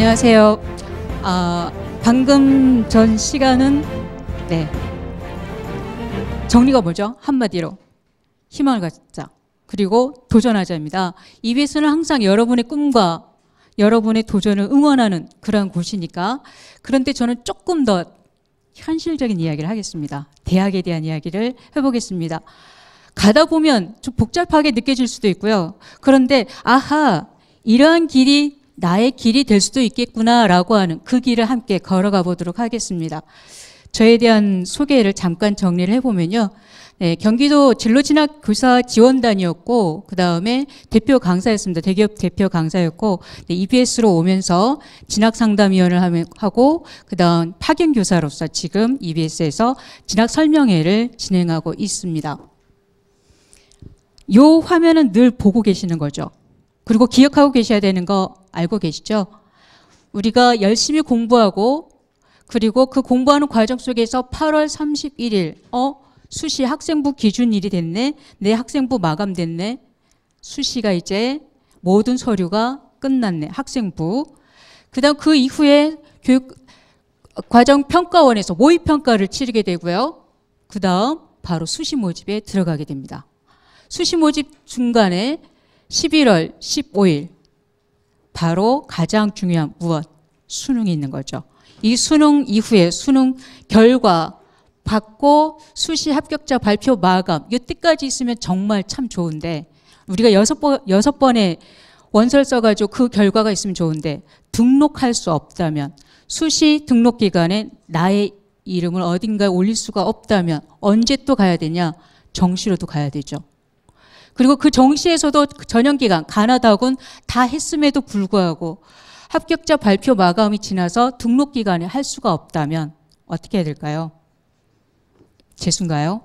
안녕하세요. 방금 전 시간은 정리가 뭐죠? 한마디로 희망을 갖자. 그리고 도전하자입니다. EBS는 항상 여러분의 꿈과 여러분의 도전을 응원하는 그런 곳이니까. 그런데 저는 조금 더 현실적인 이야기를 하겠습니다. 대학에 대한 이야기를 해보겠습니다. 가다 보면 좀 복잡하게 느껴질 수도 있고요. 그런데 아하, 이러한 길이 나의 길이 될 수도 있겠구나라고 하는 그 길을 함께 걸어가 보도록 하겠습니다. 저에 대한 소개를 잠깐 정리를 해보면요. 경기도 진로진학교사 지원단이었고, 그 다음에 대표 강사였습니다. 대기업 대표 강사였고, EBS로 오면서 진학상담위원을 하고, 그 다음 파견교사로서 지금 EBS에서 진학설명회를 진행하고 있습니다. 요 화면은 늘 보고 계시는 거죠. 그리고 기억하고 계셔야 되는 거 알고 계시죠? 우리가 열심히 공부하고, 그리고 그 공부하는 과정 속에서 8월 31일, 수시 학생부 기준일이 됐네. 내 학생부 마감됐네. 수시가 이제 모든 서류가 끝났네. 학생부. 그다음 그 이후에 교육과정평가원에서 모의평가를 치르게 되고요. 그다음 바로 수시 모집에 들어가게 됩니다. 수시 모집 중간에 11월 15일 바로 가장 중요한 무엇? 수능이 있는 거죠. 이 수능 이후에 수능 결과 받고 수시 합격자 발표 마감 이때까지 있으면 정말 참 좋은데 우리가 6번의 원서를 써가지고 그 결과가 있으면 좋은데 등록할 수 없다면 수시 등록 기간에 나의 이름을 어딘가에 올릴 수가 없다면 언제 또 가야 되냐? 정시로도 가야 되죠. 그리고 그 정시에서도 전형기간 가나다군 다 했음에도 불구하고 합격자 발표 마감이 지나서 등록 기간에 할 수가 없다면 어떻게 해야 될까요? 재수인가요?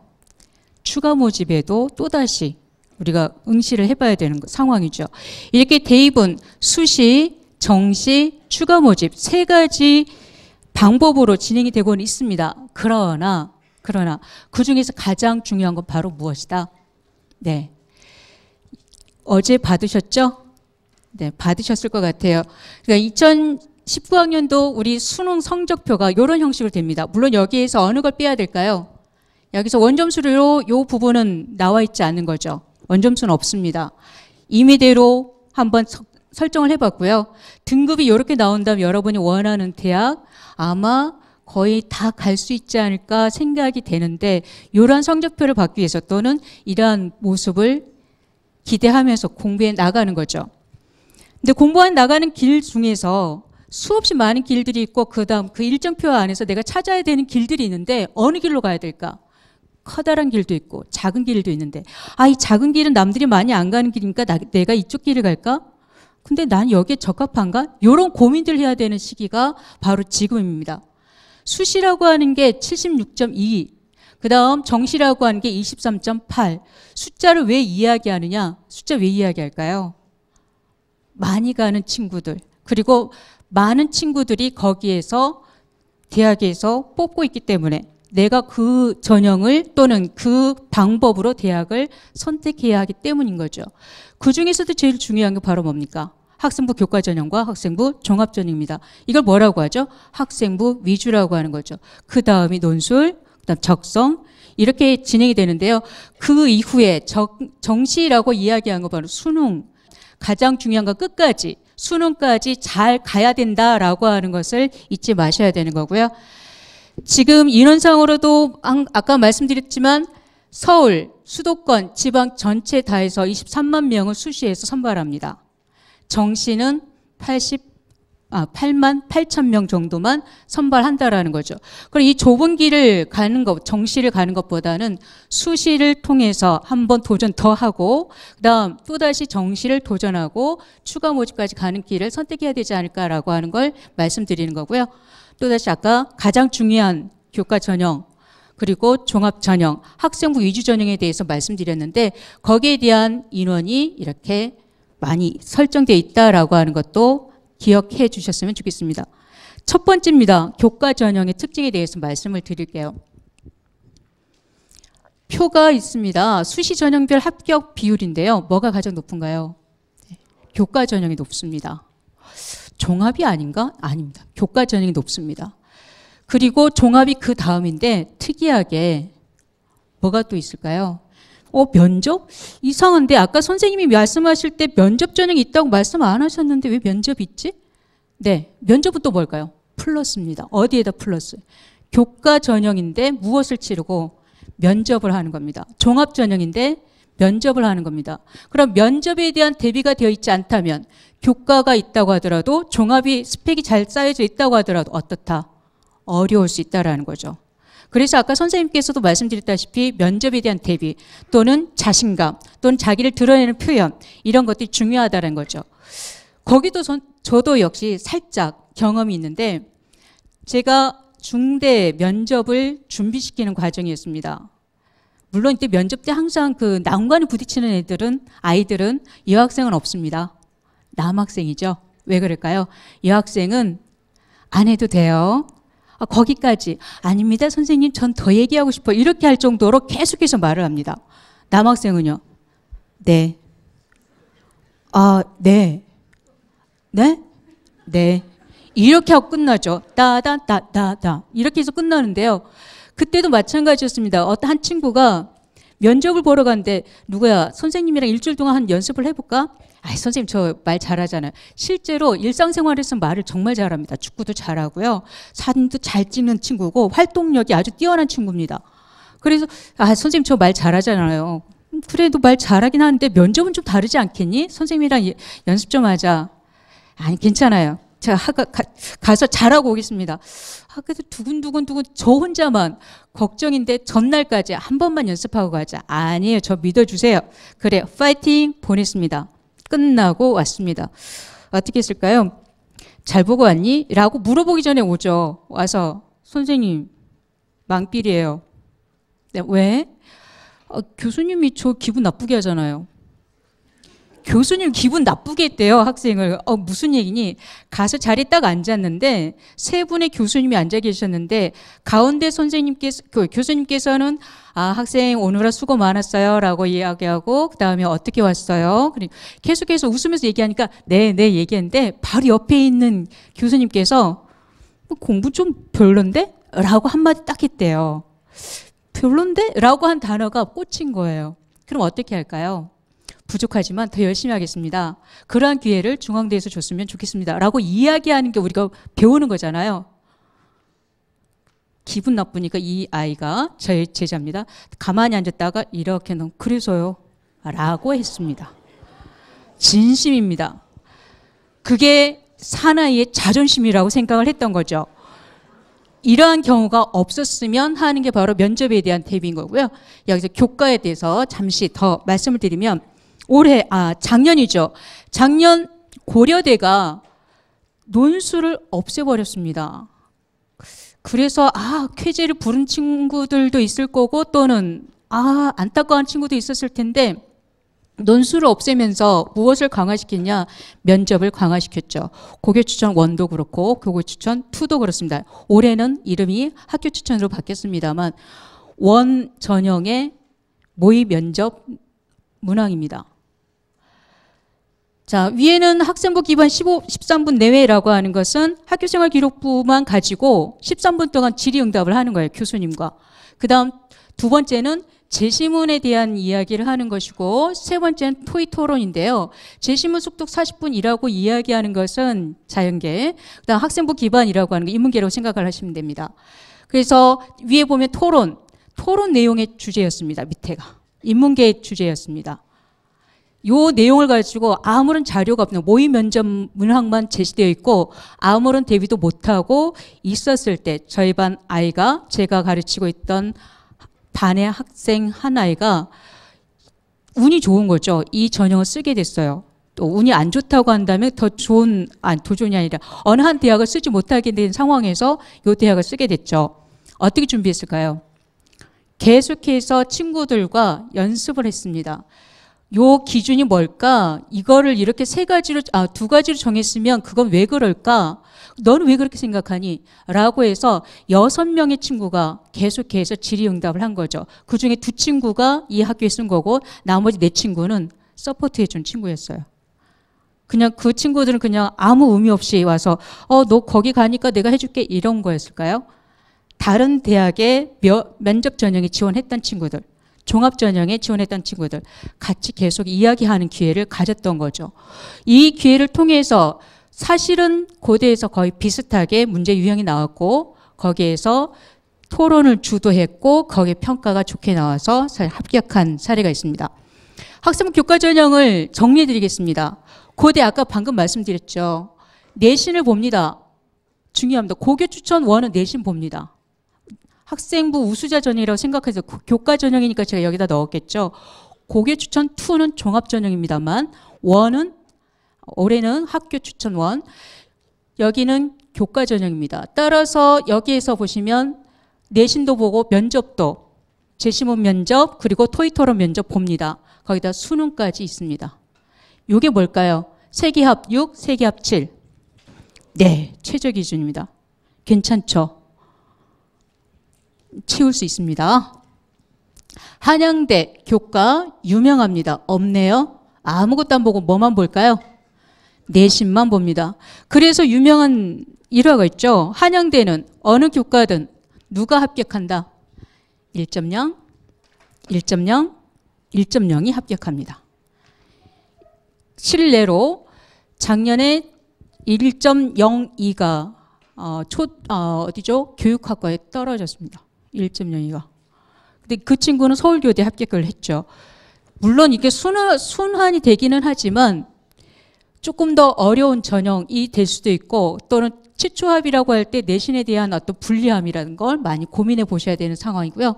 추가 모집에도 또다시 우리가 응시를 해봐야 되는 상황이죠. 이렇게 대입은 수시, 정시, 추가 모집 세 가지 방법으로 진행이 되고는 있습니다. 그러나 그 중에서 가장 중요한 건 바로 무엇이다? 네. 어제 받으셨죠? 네, 받으셨을 것 같아요. 그러니까 2019학년도 우리 수능 성적표가 이런 형식으로 됩니다. 물론 여기에서 어느 걸 빼야 될까요? 여기서 원점수로 이 부분은 나와 있지 않는 거죠. 원점수는 없습니다. 임의대로 한번 설정을 해봤고요. 등급이 이렇게 나온다면 여러분이 원하는 대학 아마 거의 다 갈 수 있지 않을까 생각이 되는데 이러한 성적표를 받기 위해서 또는 이러한 모습을 기대하면서 공부해 나가는 거죠. 근데 공부해 나가는 길 중에서 수없이 많은 길들이 있고 그다음 그 일정표 안에서 내가 찾아야 되는 길들이 있는데 어느 길로 가야 될까? 커다란 길도 있고 작은 길도 있는데 이 작은 길은 남들이 많이 안 가는 길이니까 내가 이쪽 길을 갈까? 근데 난 여기에 적합한가? 이런 고민들 해야 되는 시기가 바로 지금입니다. 수시라고 하는 게 76.2 그 다음 정시라고 하는 게 23.8 숫자를 왜 이야기하느냐? 숫자 왜 이야기할까요? 많이 가는 친구들 그리고 많은 친구들이 거기에서 대학에서 뽑고 있기 때문에 내가 그 전형을 또는 그 방법으로 대학을 선택해야 하기 때문인 거죠. 그 중에서도 제일 중요한 게 바로 뭡니까? 학생부 교과전형과 학생부 종합전형입니다. 이걸 뭐라고 하죠? 학생부 위주라고 하는 거죠. 그 다음이 논술, 그 다음 적성 이렇게 진행이 되는데요. 그 이후에 정시라고 이야기한 거 바로 수능 가장 중요한 건 끝까지 수능까지 잘 가야 된다라고 하는 것을 잊지 마셔야 되는 거고요. 지금 인원상으로도 아까 말씀드렸지만 서울, 수도권, 지방 전체 다 해서 23만 명을 수시해서 선발합니다. 정시는 8만 8천 명 정도만 선발한다라는 거죠. 그럼 이 좁은 길을 가는 것, 정시를 가는 것보다는 수시를 통해서 한번 도전 더 하고 그다음 또다시 정시를 도전하고 추가 모집까지 가는 길을 선택해야 되지 않을까라고 하는 걸 말씀드리는 거고요. 또다시 아까 가장 중요한 교과 전형 그리고 종합 전형, 학생부 위주 전형에 대해서 말씀드렸는데 거기에 대한 인원이 이렇게 많이 설정되어 있다라고 하는 것도 기억해 주셨으면 좋겠습니다. 첫 번째입니다. 교과 전형의 특징에 대해서 말씀을 드릴게요. 표가 있습니다. 수시 전형별 합격 비율인데요. 뭐가 가장 높은가요? 교과 전형이 높습니다. 종합이 아닌가? 아닙니다. 교과 전형이 높습니다. 그리고 종합이 그 다음인데 특이하게 뭐가 또 있을까요? 면접? 이상한데 아까 선생님이 말씀하실 때 면접 전형이 있다고 말씀 안 하셨는데 왜 면접이 있지? 네, 면접은 또 뭘까요? 플러스입니다. 어디에다 플러스? 교과 전형인데 무엇을 치르고 면접을 하는 겁니다. 종합 전형인데 면접을 하는 겁니다. 그럼 면접에 대한 대비가 되어 있지 않다면 교과가 있다고 하더라도 종합이 스펙이 잘 쌓여져 있다고 하더라도 어떻다? 어려울 수 있다라는 거죠. 그래서 아까 선생님께서도 말씀드렸다시피 면접에 대한 대비 또는 자신감 또는 자기를 드러내는 표현 이런 것들이 중요하다는 거죠. 거기도 저도 역시 살짝 경험이 있는데 제가 중대 면접을 준비시키는 과정이었습니다. 물론 이때 면접 때 항상 그 난관에 부딪히는 아이들은 여학생은 없습니다. 남학생이죠. 왜 그럴까요? 여학생은 안 해도 돼요. 거기까지. 아닙니다. 선생님, 전 더 얘기하고 싶어요. 이렇게 할 정도로 계속해서 말을 합니다. 남학생은요. 네. 네. 네? 네. 이렇게 하고 끝나죠. 따다다다다. 이렇게 해서 끝나는데요. 그때도 마찬가지였습니다. 어떤 한 친구가 면접을 보러 갔는데 누구야? 선생님이랑 일주일 동안 한 연습을 해볼까? 선생님 저 말 잘하잖아요. 실제로 일상생활에서 말을 정말 잘합니다. 축구도 잘하고요. 사진도 잘 찍는 친구고 활동력이 아주 뛰어난 친구입니다. 그래서 선생님 저 말 잘하잖아요. 그래도 말 잘하긴 하는데 면접은 좀 다르지 않겠니? 선생님이랑 연습 좀 하자. 아니 괜찮아요. 제가 가서 잘하고 오겠습니다. 그래도 두근두근 저 혼자만 걱정인데 전날까지 한 번만 연습하고 가자. 아니에요. 저 믿어주세요. 그래 파이팅 보냈습니다. 끝나고 왔습니다. 어떻게 했을까요? 잘 보고 왔니? 라고 물어보기 전에 오죠. 와서 선생님 망필이에요. 네, 왜? 교수님이 저 기분 나쁘게 하잖아요. 교수님 기분 나쁘게 했대요. 학생을. 무슨 얘기니? 가서 자리에 딱 앉았는데 세 분의 교수님이 앉아 계셨는데 가운데 교수님께서는 학생 오늘은 수고 많았어요 라고 이야기하고 그 다음에 어떻게 왔어요? 그리고 계속해서 웃으면서 얘기하니까 네 얘기했는데 바로 옆에 있는 교수님께서 공부 좀 별론데? 라고 한마디 딱 했대요. 별론데? 라고 한 단어가 꽂힌 거예요. 그럼 어떻게 할까요? 부족하지만 더 열심히 하겠습니다. 그러한 기회를 중앙대에서 줬으면 좋겠습니다. 라고 이야기하는 게 우리가 배우는 거잖아요. 기분 나쁘니까 이 아이가 저의 제자입니다. 가만히 앉았다가 이렇게 그래서요. 라고 했습니다. 진심입니다. 그게 사나이의 자존심이라고 생각을 했던 거죠. 이러한 경우가 없었으면 하는 게 바로 면접에 대한 대비인 거고요. 여기서 교과에 대해서 잠시 더 말씀을 드리면 작년이죠. 작년 고려대가 논술을 없애버렸습니다. 그래서 쾌재를 부른 친구들도 있을 거고 또는 안타까운 친구도 있었을 텐데 논술을 없애면서 무엇을 강화시켰냐? 면접을 강화시켰죠. 고교 추천 1도 그렇고 고교 추천 2도 그렇습니다. 올해는 이름이 학교 추천으로 바뀌었습니다만 원 전형의 모의 면접 문항입니다. 자, 위에는 학생부 기반 13분 내외라고 하는 것은 학교생활 기록부만 가지고 13분 동안 질의응답을 하는 거예요. 교수님과. 그 다음 두 번째는 제시문에 대한 이야기를 하는 것이고 세 번째는 토의 토론인데요. 제시문 속독 40분이라고 이야기하는 것은 자연계, 그다음 학생부 기반이라고 하는 게 인문계라고 생각을 하시면 됩니다. 그래서 위에 보면 토론 내용의 주제였습니다. 밑에가 인문계의 주제였습니다. 요 내용을 가지고 아무런 자료가 없는 모의 면접 문항만 제시되어 있고 아무런 대비도 못하고 있었을 때 저희 반 아이가 제가 가르치고 있던 반의 학생 한 아이가 운이 좋은 거죠. 이 전형을 쓰게 됐어요. 또 운이 안 좋다고 한다면 더 좋은 아니라 어느 한 대학을 쓰지 못하게 된 상황에서 이 대학을 쓰게 됐죠. 어떻게 준비했을까요? 계속해서 친구들과 연습을 했습니다. 요 기준이 뭘까? 이거를 이렇게 두 가지로 정했으면 그건 왜 그럴까? 너는 왜 그렇게 생각하니? 라고 해서 6명의 친구가 계속해서 질의응답을 한 거죠. 그중에 2친구가 이 학교에 쓴 거고 나머지 4친구는 서포트해 준 친구였어요. 그냥 그 친구들은 그냥 아무 의미 없이 와서 너 거기 가니까 내가 해줄게 이런 거였을까요? 다른 대학에 면접 전형에 지원했던 친구들, 종합 전형에 지원했던 친구들 같이 계속 이야기하는 기회를 가졌던 거죠. 이 기회를 통해서 사실은 고대에서 거의 비슷하게 문제 유형이 나왔고 거기에서 토론을 주도했고 거기에 평가가 좋게 나와서 합격한 사례가 있습니다. 학생부 교과 전형을 정리해 드리겠습니다. 고대 아까 방금 말씀드렸죠. 내신을 봅니다. 중요합니다. 고교 추천 1은 내신 봅니다. 학생부 우수자 전형이라고 생각해서 교과 전형이니까 제가 여기다 넣었겠죠. 고교 추천 2는 종합 전형입니다만 1은 올해는 학교 추천 1, 여기는 교과 전형입니다. 따라서 여기에서 보시면 내신도 보고 면접도 제시문 면접 그리고 토익 토론 면접 봅니다. 거기다 수능까지 있습니다. 이게 뭘까요? 세기합 6, 세기합 7. 네, 최저 기준입니다. 괜찮죠? 채울 수 있습니다. 한양대 교과 유명합니다. 없네요. 아무것도 안 보고 뭐만 볼까요? 내신만 봅니다. 그래서 유명한 일화가 있죠. 한양대는 어느 교과든 누가 합격한다? 1.0, 1.0, 1.0이 합격합니다. 실례로 작년에 1.02가 어디죠? 교육학과에 떨어졌습니다. 1.02가. 근데 그 친구는 서울교대 합격을 했죠. 물론 이게 순환이 되기는 하지만 조금 더 어려운 전형이 될 수도 있고 또는 치초합이라고 할 때 내신에 대한 어떤 불리함이라는 걸 많이 고민해 보셔야 되는 상황이고요.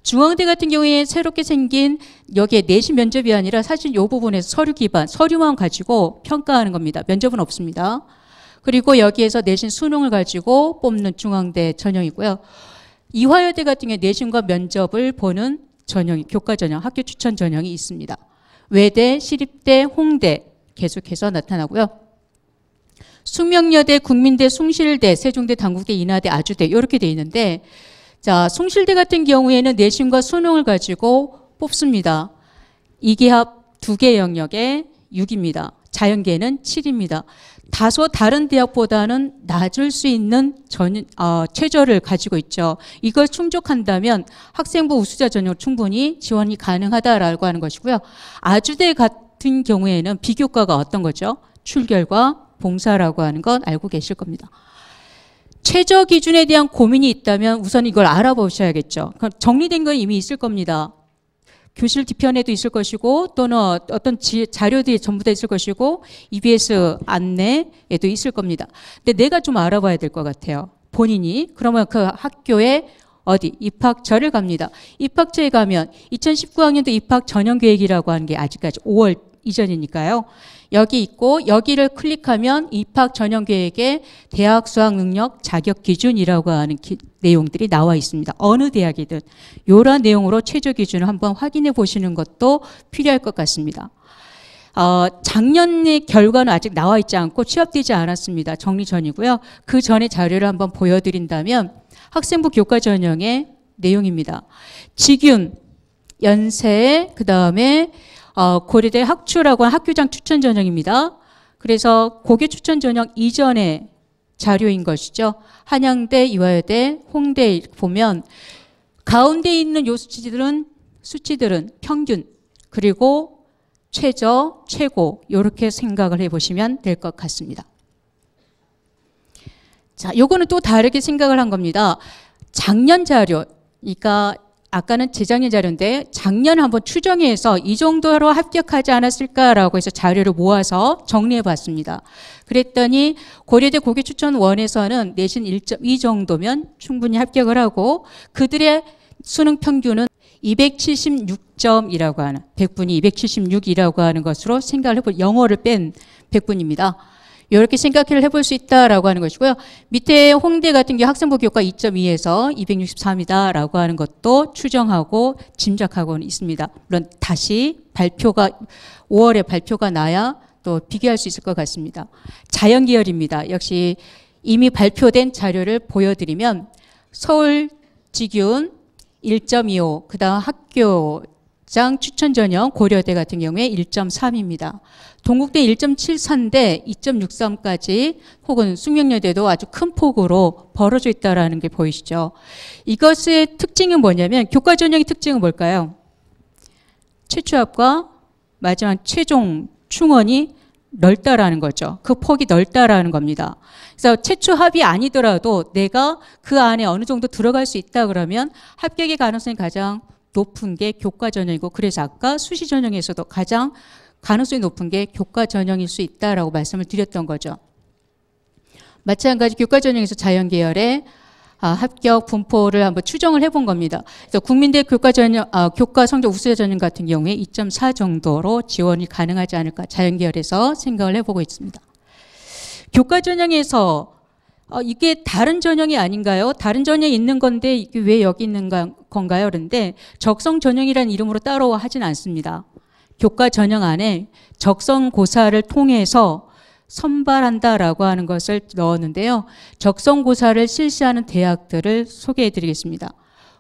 중앙대 같은 경우에 새롭게 생긴 여기에 내신 면접이 아니라 사실 이 부분에서 서류 기반, 서류만 가지고 평가하는 겁니다. 면접은 없습니다. 그리고 여기에서 내신 수능을 가지고 뽑는 중앙대 전형이고요. 이화여대 같은 경우에 내신과 면접을 보는 전형이, 교과 전형, 학교 추천 전형이 있습니다. 외대, 시립대, 홍대 계속해서 나타나고요. 숙명여대, 국민대, 숭실대, 세종대, 단국대, 인하대, 아주대 이렇게 돼 있는데 자, 숭실대 같은 경우에는 내신과 수능을 가지고 뽑습니다. 이기합 2개 영역에 6입니다. 자연계는 7입니다. 다소 다른 대학보다는 낮을 수 있는 최저를 가지고 있죠. 이걸 충족한다면 학생부 우수자 전형 충분히 지원이 가능하다라고 하는 것이고요. 아주대 같은 경우에는 비교과가 어떤 거죠? 출결과 봉사라고 하는 건 알고 계실 겁니다. 최저 기준에 대한 고민이 있다면 우선 이걸 알아보셔야겠죠. 정리된 건 이미 있을 겁니다. 교실 뒤편에도 있을 것이고 또는 어떤 자료들이 전부 다 있을 것이고 EBS 안내에도 있을 겁니다. 근데 내가 좀 알아봐야 될 것 같아요. 본인이. 그러면 그 학교에 어디? 입학처를 갑니다. 입학처에 가면 2019학년도 입학 전형계획이라고 하는 게 아직까지 5월 이전이니까요. 여기 있고 여기를 클릭하면 입학 전형계획에 대학 수학 능력 자격 기준이라고 하는 내용들이 나와 있습니다. 어느 대학이든 이런 내용으로 최저 기준을 한번 확인해 보시는 것도 필요할 것 같습니다. 작년의 결과는 아직 나와 있지 않고 취합되지 않았습니다. 정리 전이고요. 그 전에 자료를 한번 보여드린다면 학생부 교과 전형의 내용입니다. 직윤, 연세, 그 다음에 고려대 학추라고 하는 학교장 추천 전형입니다. 그래서 고교 추천 전형 이전의 자료인 것이죠. 한양대, 이화여대, 홍대 보면 가운데 있는 요 수치들은 평균 그리고 최저, 최고 이렇게 생각을 해보시면 될 것 같습니다. 자, 요거는 또 다르게 생각을 한 겁니다. 작년 자료, 그러니까 아까는 재작년 자료인데 작년 한번 추정해서 이 정도로 합격하지 않았을까라고 해서 자료를 모아서 정리해 봤습니다. 그랬더니 고려대 고교 추천 1에서는 내신 1.2 정도면 충분히 합격을 하고 그들의 수능 평균은 276점이라고 하는 100분이 276이라고 하는 것으로 생각을 해볼 영어를 뺀 100분입니다. 이렇게 생각을 해볼 수 있다라고 하는 것이고요. 밑에 홍대 같은 경우 학생부 교과 2.2에서 263이다라고 하는 것도 추정하고 짐작하고는 있습니다. 물론 다시 5월에 발표가 나야 또 비교할 수 있을 것 같습니다. 자연계열입니다. 역시 이미 발표된 자료를 보여드리면 서울 직윤 1.25, 그 다음 학교 가장 추천 전형 고려대 같은 경우에 1.3입니다. 동국대 1.74인데 2.63까지 혹은 숙명여대도 아주 큰 폭으로 벌어져 있다는 게 보이시죠. 이것의 특징은 뭐냐면 교과 전형의 특징은 뭘까요? 최초합과 마지막 최종 충원이 넓다라는 거죠. 그 폭이 넓다라는 겁니다. 그래서 최초합이 아니더라도 내가 그 안에 어느 정도 들어갈 수 있다 그러면 합격의 가능성이 가장 높은 게 교과 전형이고, 그래서 아까 수시 전형에서도 가장 가능성이 높은 게 교과 전형일 수 있다라고 말씀을 드렸던 거죠. 마찬가지 교과 전형에서 자연계열의 합격 분포를 한번 추정을 해본 겁니다. 그래서 국민대 교과 전형, 교과 성적 우수자 전형 같은 경우에 2.4 정도로 지원이 가능하지 않을까 자연계열에서 생각을 해보고 있습니다. 교과 전형에서 이게 다른 전형이 아닌가요? 다른 전형이 있는 건데 이게 왜 여기 있는 건가요? 그런데 적성 전형이라는 이름으로 따로 하진 않습니다. 교과 전형 안에 적성고사를 통해서 선발한다라고 하는 것을 넣었는데요. 적성고사를 실시하는 대학들을 소개해 드리겠습니다.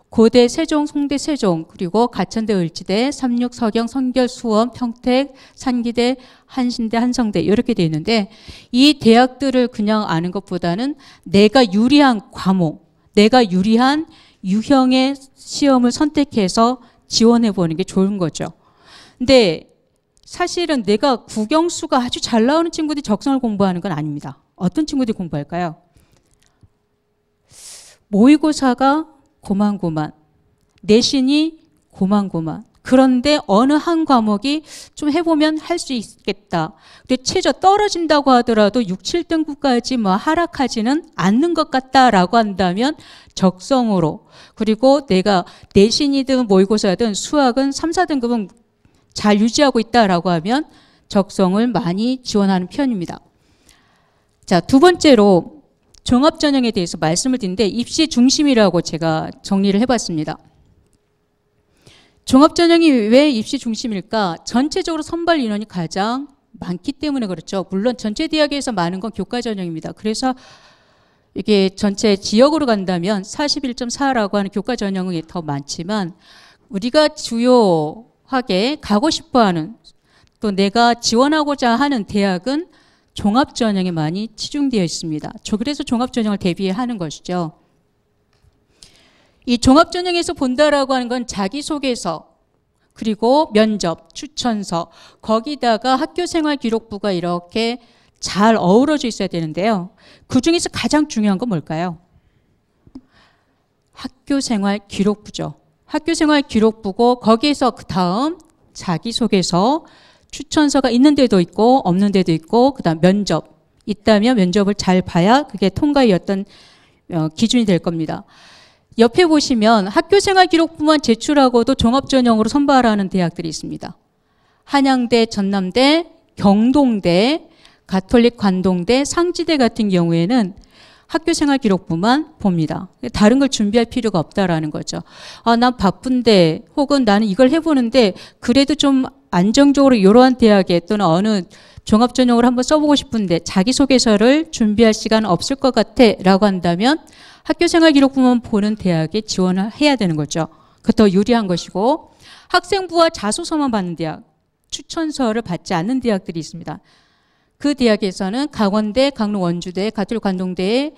고대 세종, 송대 세종, 그리고 가천대 을지대, 삼육, 서경, 성결, 수원, 평택, 산기대, 한신대, 한성대 이렇게 되어 있는데, 이 대학들을 그냥 아는 것보다는 내가 유리한 과목, 내가 유리한 유형의 시험을 선택해서 지원해 보는 게 좋은 거죠. 근데 사실은 내가 국영수가 아주 잘 나오는 친구들이 적성을 공부하는 건 아닙니다. 어떤 친구들이 공부할까요? 모의고사가 고만고만, 내신이 고만고만. 그런데 어느 한 과목이 좀 해보면 할 수 있겠다. 근데 최저 떨어진다고 하더라도 6, 7등급까지 뭐 하락하지는 않는 것 같다라고 한다면 적성으로, 그리고 내가 내신이든 모의고사든 수학은 3, 4등급은 잘 유지하고 있다라고 하면 적성을 많이 지원하는 편입니다. 자, 두 번째로 종합전형에 대해서 말씀을 드리는데 입시 중심이라고 제가 정리를 해봤습니다. 종합전형이 왜 입시 중심일까? 전체적으로 선발 인원이 가장 많기 때문에 그렇죠. 물론 전체 대학에서 많은 건 교과전형입니다. 그래서 이게 전체 지역으로 간다면 41.4라고 하는 교과전형이 더 많지만, 우리가 주요하게 가고 싶어하는, 또 내가 지원하고자 하는 대학은 종합전형에 많이 치중되어 있습니다. 그래서 종합전형을 대비하는 것이죠. 이 종합전형에서 본다라고 하는 건 자기소개서, 그리고 면접, 추천서, 거기다가 학교생활기록부가 이렇게 잘 어우러져 있어야 되는데요. 그중에서 가장 중요한 건 뭘까요? 학교생활기록부죠. 학교생활기록부고, 거기에서 그 다음 자기소개서, 추천서가 있는 데도 있고 없는 데도 있고, 그 다음 면접, 있다면 면접을 잘 봐야 그게 통과의 어떤 기준이 될 겁니다. 옆에 보시면 학교생활기록부만 제출하고도 종합전형으로 선발하는 대학들이 있습니다. 한양대, 전남대, 경동대, 가톨릭 관동대, 상지대 같은 경우에는 학교생활기록부만 봅니다. 다른 걸 준비할 필요가 없다라는 거죠. 난 바쁜데, 혹은 나는 이걸 해보는데 그래도 좀 안정적으로 이러한 대학에 또는 어느 종합전형을 한번 써보고 싶은데 자기소개서를 준비할 시간 없을 것 같아 라고 한다면 학교생활기록부만 보는 대학에 지원을 해야 되는 거죠. 그게 더 유리한 것이고, 학생부와 자소서만 받는 대학, 추천서를 받지 않는 대학들이 있습니다. 그 대학에서는 강원대, 강릉 원주대, 가톨릭 관동대,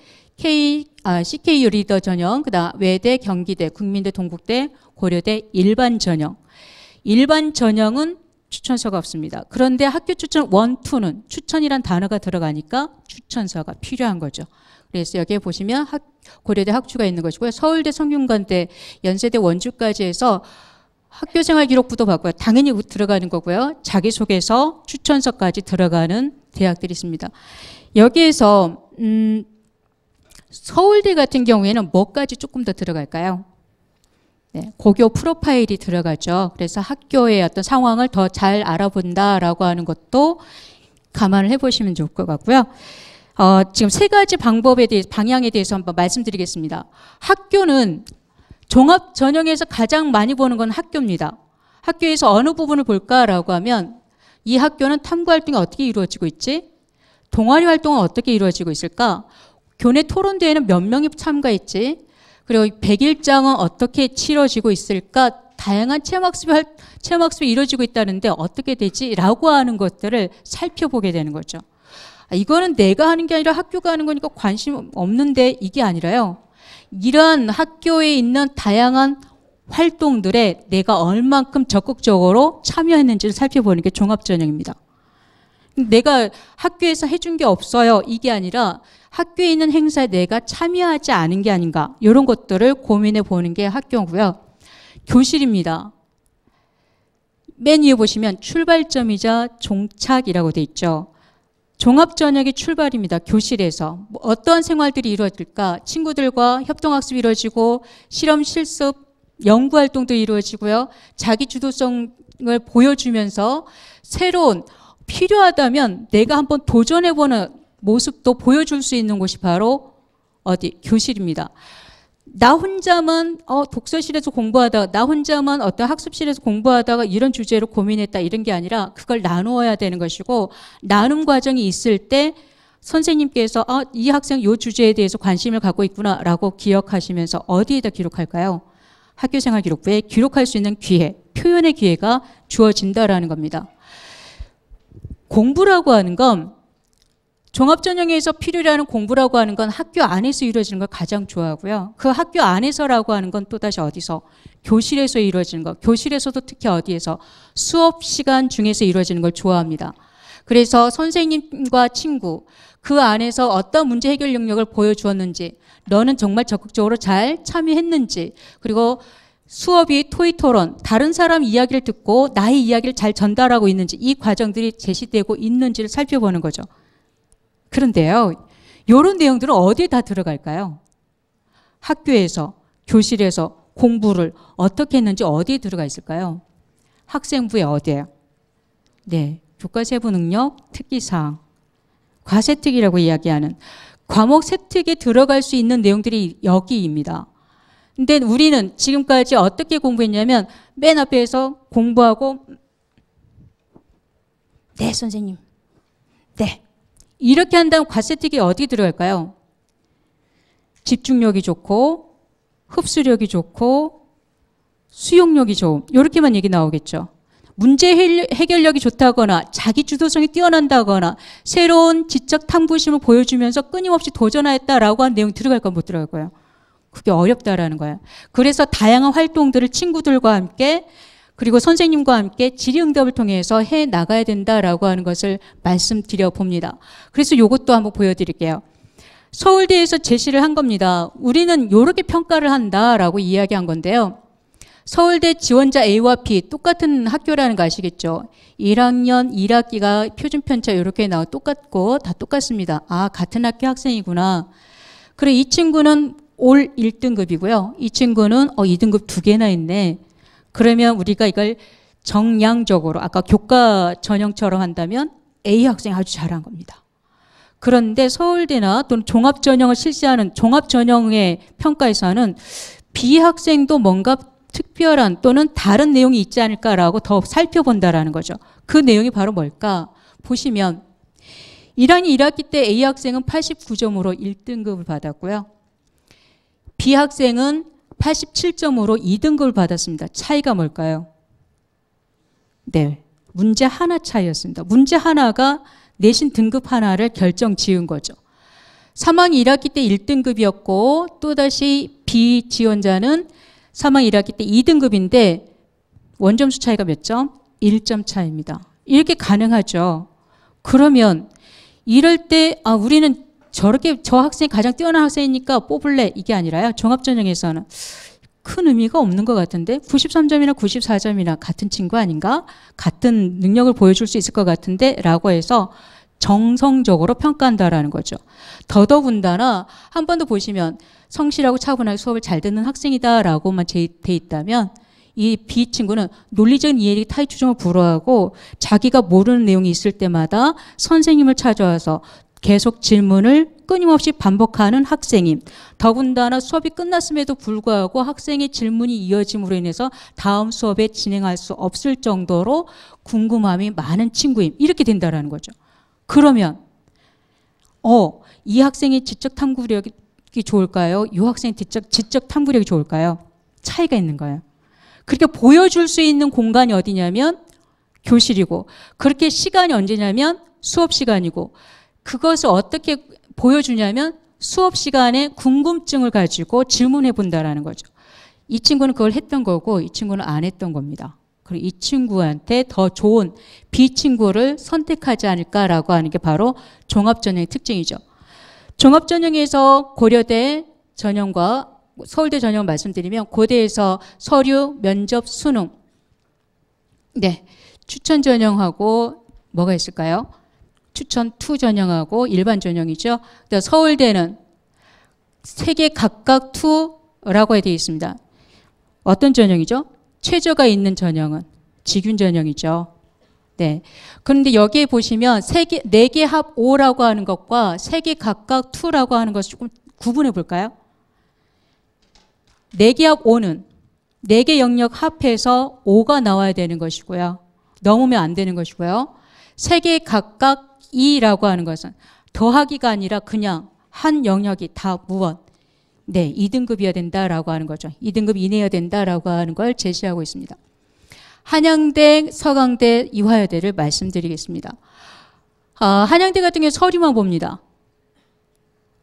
CKU 리더 전형, 그다음 외대, 경기대, 국민대, 동국대, 고려대 일반 전형. 일반 전형은 추천서가 없습니다. 그런데 학교 추천 1, 2는 추천이란 단어가 들어가니까 추천서가 필요한 거죠. 그래서 여기에 보시면 고려대 학추가 있는 것이고요. 서울대, 성균관대, 연세대, 원주까지 해서 학교생활기록부도 받고요. 당연히 들어가는 거고요. 자기소개서, 추천서까지 들어가는 대학들이 있습니다. 여기에서 서울대 같은 경우에는 뭐까지 조금 더 들어갈까요? 네, 고교 프로파일이 들어가죠. 그래서 학교의 어떤 상황을 더 잘 알아본다라고 하는 것도 감안을 해보시면 좋을 것 같고요. 지금 세 가지 방법에 대해서, 방향에 대해서 한번 말씀드리겠습니다. 학교는 종합 전형에서 가장 많이 보는 건 학교입니다. 학교에서 어느 부분을 볼까라고 하면 이 학교는 탐구 활동이 어떻게 이루어지고 있지? 동아리 활동은 어떻게 이루어지고 있을까? 교내 토론대회는 몇 명이 참가했지? 그리고 100일장은 어떻게 치러지고 있을까? 다양한 체험학습이 이루어지고 있다는데 어떻게 되지? 라고 하는 것들을 살펴보게 되는 거죠. 이거는 내가 하는 게 아니라 학교가 하는 거니까 관심 없는데, 이게 아니라요. 이런 학교에 있는 다양한 활동들에 내가 얼만큼 적극적으로 참여했는지를 살펴보는 게 종합전형입니다. 내가 학교에서 해준 게 없어요, 이게 아니라 학교에 있는 행사에 내가 참여하지 않은 게 아닌가, 이런 것들을 고민해 보는 게 학교고요. 교실입니다. 맨 위에 보시면 출발점이자 종착이라고 돼 있죠. 종합전형의 출발입니다. 교실에서 어떠한 생활들이 이루어질까? 친구들과 협동학습이 이루어지고 실험, 실습, 연구활동도 이루어지고요. 자기 주도성을 보여주면서 새로운, 필요하다면 내가 한번 도전해보는 모습도 보여줄 수 있는 곳이 바로 어디? 교실입니다. 나 혼자만 독서실에서 공부하다가, 나 혼자만 어떤 학습실에서 공부하다가 이런 주제로 고민했다, 이런 게 아니라 그걸 나누어야 되는 것이고, 나눔 과정이 있을 때 선생님께서 이 학생 이 주제에 대해서 관심을 갖고 있구나 라고 기억하시면서 어디에다 기록할까요? 학교생활 기록부에 기록할 수 있는 기회, 표현의 기회가 주어진다라는 겁니다. 공부라고 하는 건, 종합전형에서 필요로 하는 공부라고 하는 건 학교 안에서 이루어지는 걸 가장 좋아하고요. 그 학교 안에서라고 하는 건 또다시 어디서? 교실에서 이루어지는 거. 교실에서도 특히 어디에서? 수업 시간 중에서 이루어지는 걸 좋아합니다. 그래서 선생님과 친구, 그 안에서 어떤 문제 해결 능력을 보여주었는지, 너는 정말 적극적으로 잘 참여했는지, 그리고 수업이 토의 토론, 다른 사람 이야기를 듣고 나의 이야기를 잘 전달하고 있는지, 이 과정들이 제시되고 있는지를 살펴보는 거죠. 그런데요, 이런 내용들은 어디에 다 들어갈까요? 학교에서, 교실에서 공부를 어떻게 했는지 어디에 들어가 있을까요? 학생부에 어디에요? 네, 교과세부 능력 특기사항, 과세특이라고 이야기하는 과목 세특에 들어갈 수 있는 내용들이 여기입니다. 근데 우리는 지금까지 어떻게 공부했냐면, 맨 앞에서 공부하고, 네, 선생님. 네. 이렇게 한다면 과세특이 어디 들어갈까요? 집중력이 좋고, 흡수력이 좋고, 수용력이 좋음. 이렇게만 얘기 나오겠죠. 문제 해결력이 좋다거나, 자기 주도성이 뛰어난다거나, 새로운 지적 탐구심을 보여주면서 끊임없이 도전하였다라고 한 내용이 들어갈까 못 들어갈 거예요. 그게 어렵다라는 거예요. 그래서 다양한 활동들을 친구들과 함께, 그리고 선생님과 함께 질의응답을 통해서 해 나가야 된다라고 하는 것을 말씀드려 봅니다. 그래서 이것도 한번 보여드릴게요. 서울대에서 제시를 한 겁니다. 우리는 이렇게 평가를 한다라고 이야기한 건데요. 서울대 지원자 A와 B 똑같은 학교라는 거 아시겠죠? 1학년 1학기가 표준편차 이렇게 나와 똑같고 다 똑같습니다. 아, 같은 학교 학생이구나. 그리고 이 친구는 올 1등급이고요. 이 친구는 2등급 2개나 있네. 그러면 우리가 이걸 정량적으로 아까 교과 전형처럼 한다면 A 학생이 아주 잘한 겁니다. 그런데 서울대나 또는 종합전형을 실시하는 종합전형의 평가에서는 B 학생도 뭔가 특별한 또는 다른 내용이 있지 않을까라고 더 살펴본다라는 거죠. 그 내용이 바로 뭘까? 보시면 1학년 1학기 때 A 학생은 89점으로 1등급을 받았고요. B 학생은 87점으로 2등급을 받았습니다. 차이가 뭘까요? 네, 문제 하나 차이였습니다. 문제 하나가 내신 등급 하나를 결정 지은 거죠. 3학년 1학기 때 1등급이었고 또다시 B 지원자는 3학년 1학기 때 2등급인데 원점수 차이가 몇 점? 1점 차이입니다. 이렇게 가능하죠. 그러면 이럴 때 우리는 저렇게 저 학생이 가장 뛰어난 학생이니까 뽑을래, 이게 아니라요. 종합전형에서는 큰 의미가 없는 것 같은데 93점이나 94점이나 같은 친구 아닌가? 같은 능력을 보여줄 수 있을 것 같은데 라고 해서 정성적으로 평가한다라는 거죠. 더더군다나 한 번 더 보시면 성실하고 차분하게 수업을 잘 듣는 학생이다라고만 돼 있다면 이 B 친구는 논리적인 이해력이 타의 추종을 불허하고 자기가 모르는 내용이 있을 때마다 선생님을 찾아와서 계속 질문을 끊임없이 반복하는 학생임. 더군다나 수업이 끝났음에도 불구하고 학생의 질문이 이어짐으로 인해서 다음 수업에 진행할 수 없을 정도로 궁금함이 많은 친구임. 이렇게 된다라는 거죠. 그러면 이 학생의 지적 탐구력이 좋을까요? 이 학생의 지적 탐구력이 좋을까요? 차이가 있는 거예요. 그렇게 보여줄 수 있는 공간이 어디냐면 교실이고, 그렇게 시간이 언제냐면 수업 시간이고, 그것을 어떻게 보여주냐면 수업 시간에 궁금증을 가지고 질문해 본다라는 거죠. 이 친구는 그걸 했던 거고 이 친구는 안 했던 겁니다. 그리고 이 친구한테 더 좋은 B 친구를 선택하지 않을까라고 하는 게 바로 종합전형의 특징이죠. 종합전형에서 고려대 전형과 서울대 전형을 말씀드리면, 고대에서 서류, 면접, 수능, 네, 추천 전형하고 뭐가 있을까요? 추천 2 전형하고 일반 전형이죠. 서울대는 3개 각각 2라고 되어 있습니다. 어떤 전형이죠? 최저가 있는 전형은 직윤 전형이죠. 네. 그런데 여기에 보시면 4개 합 5라고 하는 것과 3개 각각 2라고 하는 것을 조금 구분해 볼까요? 4개 합 5는 4개 영역 합해서 5가 나와야 되는 것이고요. 넘으면 안 되는 것이고요. 3개 각각 2라고 하는 것은 더하기가 아니라 그냥 한 영역이 다 무언. 네, 2등급이어야 된다라고 하는 거죠. 2등급 이내여야 된다라고 하는 걸 제시하고 있습니다. 한양대, 서강대, 이화여대를 말씀드리겠습니다. 한양대 같은 경우 서류만 봅니다.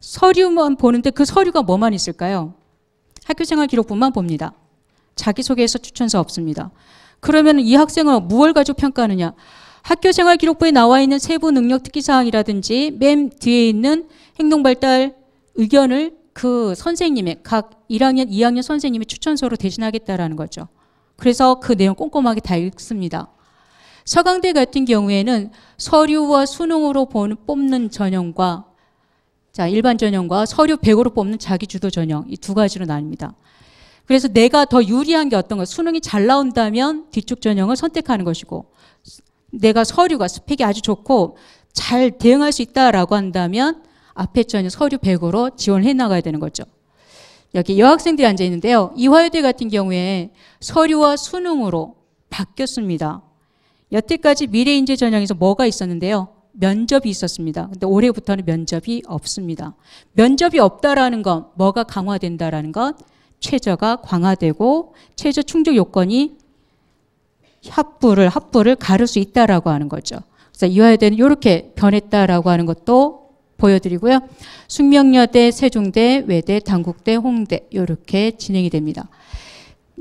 서류만 보는데 그 서류가 뭐만 있을까요? 학교생활 기록부만 봅니다. 자기소개서 추천서 없습니다. 그러면 이 학생은 무엇을 가지고 평가하느냐? 학교생활 기록부에 나와 있는 세부 능력 특기사항이라든지 맨 뒤에 있는 행동발달 의견을 그 선생님의 각 1학년, 2학년 선생님이 추천서로 대신하겠다라는 거죠. 그래서 그 내용 꼼꼼하게 다 읽습니다. 서강대 같은 경우에는 서류와 수능으로 뽑는 전형과 일반 전형과 서류 100으로 뽑는 자기주도 전형, 이 2가지로 나뉩니다. 그래서 내가 더 유리한 게 어떤 거, 수능이 잘 나온다면 뒤쪽 전형을 선택하는 것이고, 내가 서류가 스펙이 아주 좋고 잘 대응할 수 있다라고 한다면 앞에 전형 서류 100으로 지원해 나가야 되는 거죠. 여기 여학생들이 앉아 있는데요. 이화여대 같은 경우에 서류와 수능으로 바뀌었습니다. 여태까지 미래인재 전형에서 뭐가 있었는데요? 면접이 있었습니다. 근데 올해부터는 면접이 없습니다. 면접이 없다라는 건 뭐가 강화된다라는 건 최저가 강화되고 최저 충족 요건이 합부를 가를 수 있다라고 하는 거죠. 그래서 이화여대는 이렇게 변했다라고 하는 것도 보여드리고요. 숙명여대, 세종대, 외대, 단국대, 홍대 이렇게 진행이 됩니다.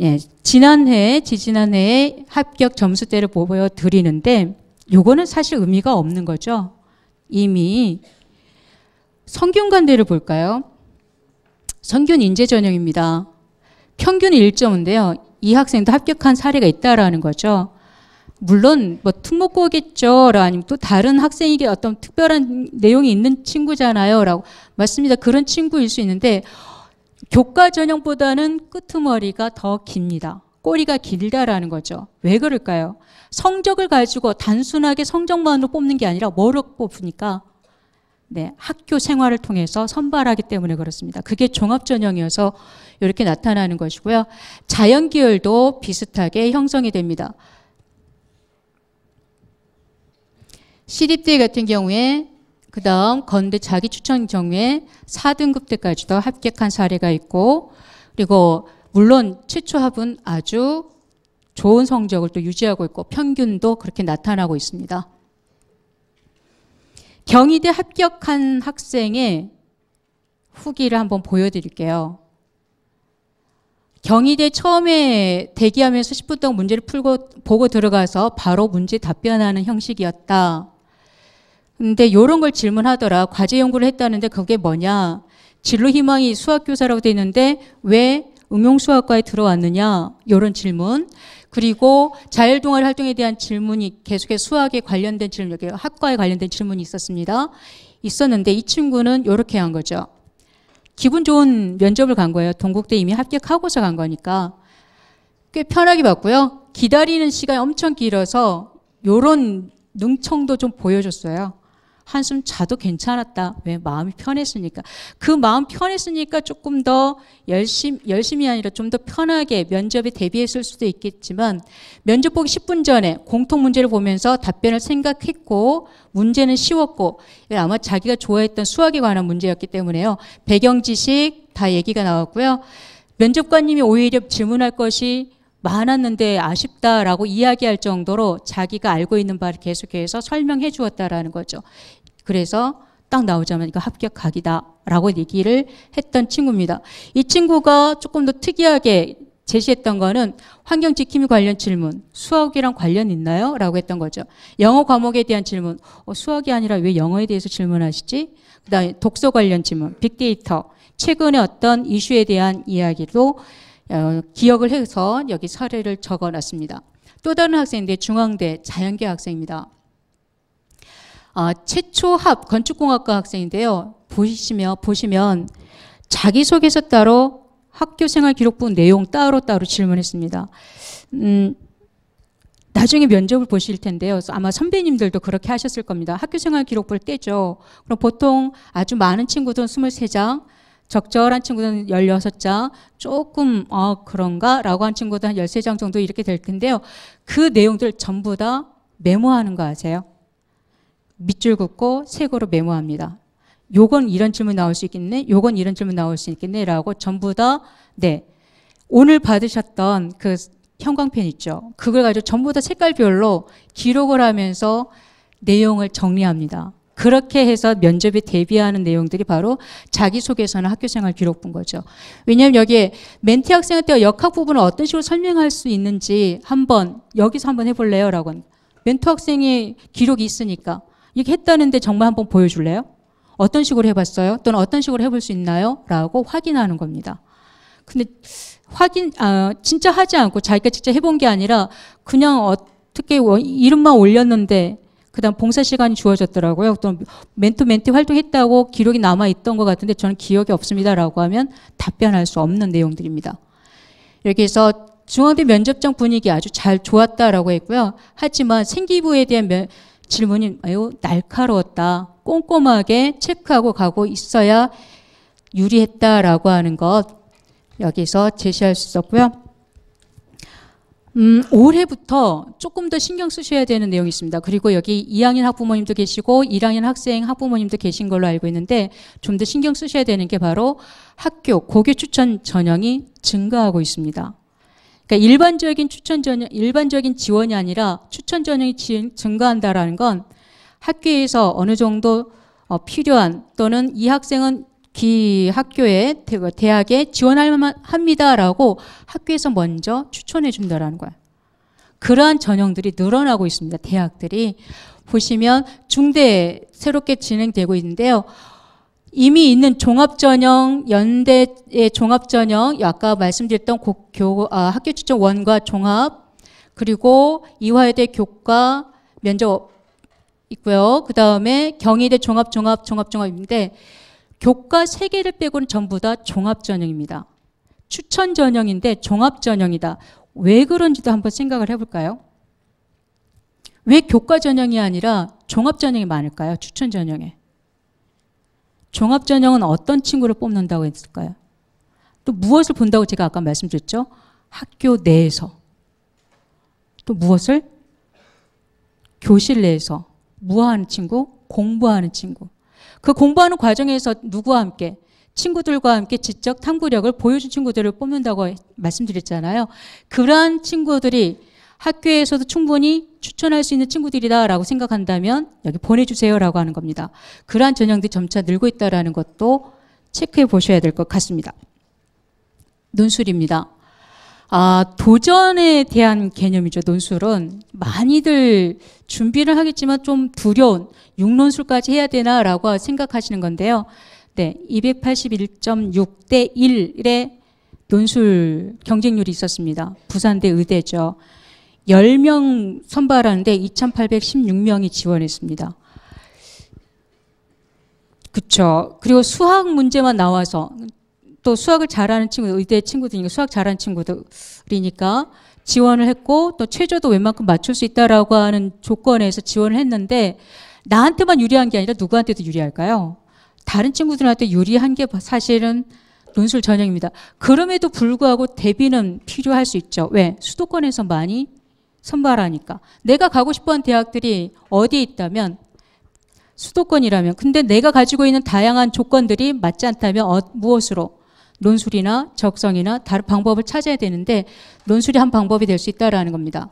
예, 지지난해에 합격 점수대를 보여드리는데 요거는 사실 의미가 없는 거죠. 이미 성균관대를 볼까요? 성균 인재 전형입니다. 평균 1점인데요. 이 학생도 합격한 사례가 있다라는 거죠. 물론 뭐 특목고겠죠. 아니면 또 다른 학생에게 어떤 특별한 내용이 있는 친구잖아요. 라고 맞습니다. 그런 친구일 수 있는데 교과 전형보다는 끄트머리가 더 깁니다. 꼬리가 길다라는 거죠. 왜 그럴까요? 성적을 가지고 단순하게 성적만으로 뽑는 게 아니라 뭐로 뽑으니까 네, 학교 생활을 통해서 선발하기 때문에 그렇습니다. 그게 종합전형이어서 이렇게 나타나는 것이고요. 자연계열도 비슷하게 형성이 됩니다. 시립대 같은 경우에 그 다음 건대 자기추천 경우에 4등급 때까지도 합격한 사례가 있고, 그리고 물론 최초 합은 아주 좋은 성적을 또 유지하고 있고 평균도 그렇게 나타나고 있습니다. 경희대 합격한 학생의 후기를 한번 보여드릴게요. 경희대 처음에 대기하면서 10분 동안 문제를 보고 들어가서 바로 문제 답변하는 형식이었다. 근데 이런 걸 질문하더라. 과제 연구를 했다는데 그게 뭐냐. 진로 희망이 수학교사라고 돼 있는데 왜 응용수학과에 들어왔느냐. 이런 질문. 그리고 자율동아리 활동에 대한 질문이 계속해서 수학에 관련된 질문, 여기 학과에 관련된 질문이 있었는데 이 친구는 이렇게 한 거죠. 기분 좋은 면접을 간 거예요. 동국대 이미 합격하고서 간 거니까. 꽤 편하게 봤고요. 기다리는 시간이 엄청 길어서 이런 능청도 좀 보여줬어요. 한숨 자도 괜찮았다. 왜? 마음이 편했으니까. 그 마음 편했으니까 조금 더 열심히 아니라 좀 더 편하게 면접에 대비했을 수도 있겠지만 면접 보기 10분 전에 공통 문제를 보면서 답변을 생각했고 문제는 쉬웠고 아마 자기가 좋아했던 수학에 관한 문제였기 때문에요. 배경 지식 다 얘기가 나왔고요. 면접관님이 오히려 질문할 것이 많았는데 아쉽다라고 이야기할 정도로 자기가 알고 있는 바를 계속해서 설명해 주었다라는 거죠. 그래서 딱 나오자마자 이거 합격 각이다라고 얘기를 했던 친구입니다. 이 친구가 조금 더 특이하게 제시했던 거는 환경 지킴이 관련 질문, 수학이랑 관련 있나요? 라고 했던 거죠. 영어 과목에 대한 질문, 수학이 아니라 왜 영어에 대해서 질문하시지? 그 다음에 독서 관련 질문, 빅데이터, 최근에 어떤 이슈에 대한 이야기도 기억을 해서 여기 사례를 적어놨습니다. 또 다른 학생인데 중앙대 자연계 학생입니다. 최초 합 건축공학과 학생인데요. 보시면 자기소개서 따로 학교생활 기록부 내용 따로따로 질문했습니다. 나중에 면접을 보실 텐데요. 아마 선배님들도 그렇게 하셨을 겁니다. 학교생활 기록부를 떼죠. 그럼 보통 아주 많은 친구들은 23장, 적절한 친구들은 16장, 조금 그런가? 라고 한 친구들은 한 13장 정도 이렇게 될 텐데요. 그 내용들 전부 다 메모하는 거 아세요? 밑줄 긋고 색으로 메모합니다. 요건 이런 질문 나올 수 있겠네, 요건 이런 질문 나올 수 있겠네 라고 전부 다 오늘 받으셨던 그 형광펜 있죠. 그걸 가지고 전부 다 색깔별로 기록을 하면서 내용을 정리합니다. 그렇게 해서 면접에 대비하는 내용들이 바로 자기소개서나 학교생활 기록부인 거죠. 왜냐하면 여기에 멘티 학생한테 역학 부분을 어떤 식으로 설명할 수 있는지 여기서 한번 해볼래요? 라고. 멘토 학생의 기록이 있으니까 이렇게 했다는데 정말 한번 보여줄래요? 어떤 식으로 해봤어요? 또는 어떤 식으로 해볼 수 있나요? 라고 확인하는 겁니다. 근데 진짜 하지 않고 자기가 직접 해본 게 아니라 그냥 어떻게 이름만 올렸는데 그 다음 봉사 시간이 주어졌더라고요. 또 멘티 활동했다고 기록이 남아있던 것 같은데 저는 기억이 없습니다. 라고 하면 답변할 수 없는 내용들입니다. 이렇게 해서 중앙대 면접장 분위기 아주 잘 좋았다라고 했고요. 하지만 생기부에 대한 질문이 매우 날카로웠다. 꼼꼼하게 체크하고 가고 있어야 유리했다라고 하는 것 여기서 제시할 수 있었고요. 올해부터 조금 더 신경 쓰셔야 되는 내용이 있습니다. 그리고 여기 2학년 학부모님도 계시고 1학년 학생 학부모님도 계신 걸로 알고 있는데 좀 더 신경 쓰셔야 되는 게 바로 학교 고교 추천 전형이 증가하고 있습니다. 그러니까 일반적인 지원이 아니라 추천 전형이 증가한다라는 건 학교에서 어느 정도 필요한 또는 이 학생은 학교에 대학에 지원할 만합니다라고 학교에서 먼저 추천해 준다라는 거예요. 그러한 전형들이 늘어나고 있습니다. 대학들이 보시면 중대에 새롭게 진행되고 있는데요. 이미 있는 종합전형, 연대의 종합전형, 아까 말씀드렸던 학교 추천 원과 종합, 그리고 이화여대 교과 면접 있고요. 그 다음에 경희대 종합인데 교과 3개를 빼고는 전부 다 종합전형입니다. 추천전형인데 종합전형이다. 왜 그런지도 한번 생각을 해볼까요? 왜 교과전형이 아니라 종합전형이 많을까요? 추천전형에. 종합전형은 어떤 친구를 뽑는다고 했을까요? 또 무엇을 본다고 제가 아까 말씀드렸죠? 학교 내에서. 또 무엇을? 교실 내에서. 뭐 하는 친구? 공부하는 친구. 그 공부하는 과정에서 누구와 함께? 친구들과 함께 지적 탐구력을 보여준 친구들을 뽑는다고 말씀드렸잖아요. 그러한 친구들이 학교에서도 충분히 추천할 수 있는 친구들이다라고 생각한다면 여기 보내주세요라고 하는 겁니다. 그러한 전형들이 점차 늘고 있다는 것도 체크해 보셔야 될 것 같습니다. 논술입니다. 도전에 대한 개념이죠. 논술은 많이들 준비를 하겠지만 좀 두려운 육론술까지 해야 되나라고 생각하시는 건데요. 281.6대 1의 논술 경쟁률이 있었습니다. 부산대 의대죠. 10명 선발하는데 2,816명이 지원했습니다. 그쵸. 그리고 수학 문제만 나와서 또 수학을 잘하는 친구들, 의대 친구들이니까 수학 잘하는 친구들이니까 지원을 했고 또 최저도 웬만큼 맞출 수 있다라고 하는 조건에서 지원을 했는데 나한테만 유리한 게 아니라 누구한테도 유리할까요? 다른 친구들한테 유리한 게 사실은 논술 전형입니다. 그럼에도 불구하고 대비는 필요할 수 있죠. 왜? 수도권에서 많이 선발하니까. 내가 가고 싶어하는 대학들이 어디에 있다면 수도권이라면 근데 내가 가지고 있는 다양한 조건들이 맞지 않다면 무엇으로? 논술이나 적성이나 다른 방법을 찾아야 되는데 논술이 한 방법이 될 수 있다라는 겁니다.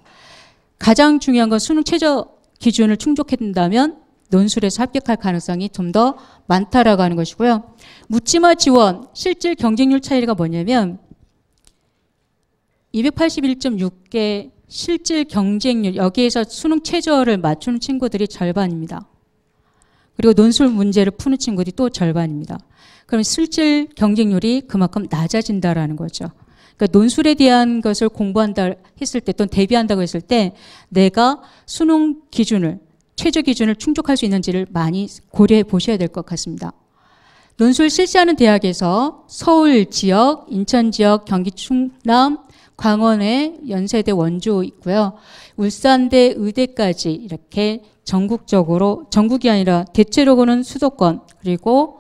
가장 중요한 건 수능 최저 기준을 충족한다면 논술에서 합격할 가능성이 좀 더 많다라고 하는 것이고요. 묻지마 지원, 실질 경쟁률 차이가 뭐냐면 281.6개 실질 경쟁률, 여기에서 수능 최저를 맞추는 친구들이 절반입니다. 그리고 논술 문제를 푸는 친구들이 또 절반입니다. 그럼 실질 경쟁률이 그만큼 낮아진다라는 거죠. 그러니까 논술에 대한 것을 공부한다 했을 때 또는 대비한다고 했을 때 내가 수능 기준을 최저 기준을 충족할 수 있는지를 많이 고려해 보셔야 될 것 같습니다. 논술 실시하는 대학에서 서울 지역, 인천 지역, 경기 충남, 광원에 연세대 원주 있고요. 울산대 의대까지 이렇게 전국적으로, 전국이 아니라 대체로는 수도권, 그리고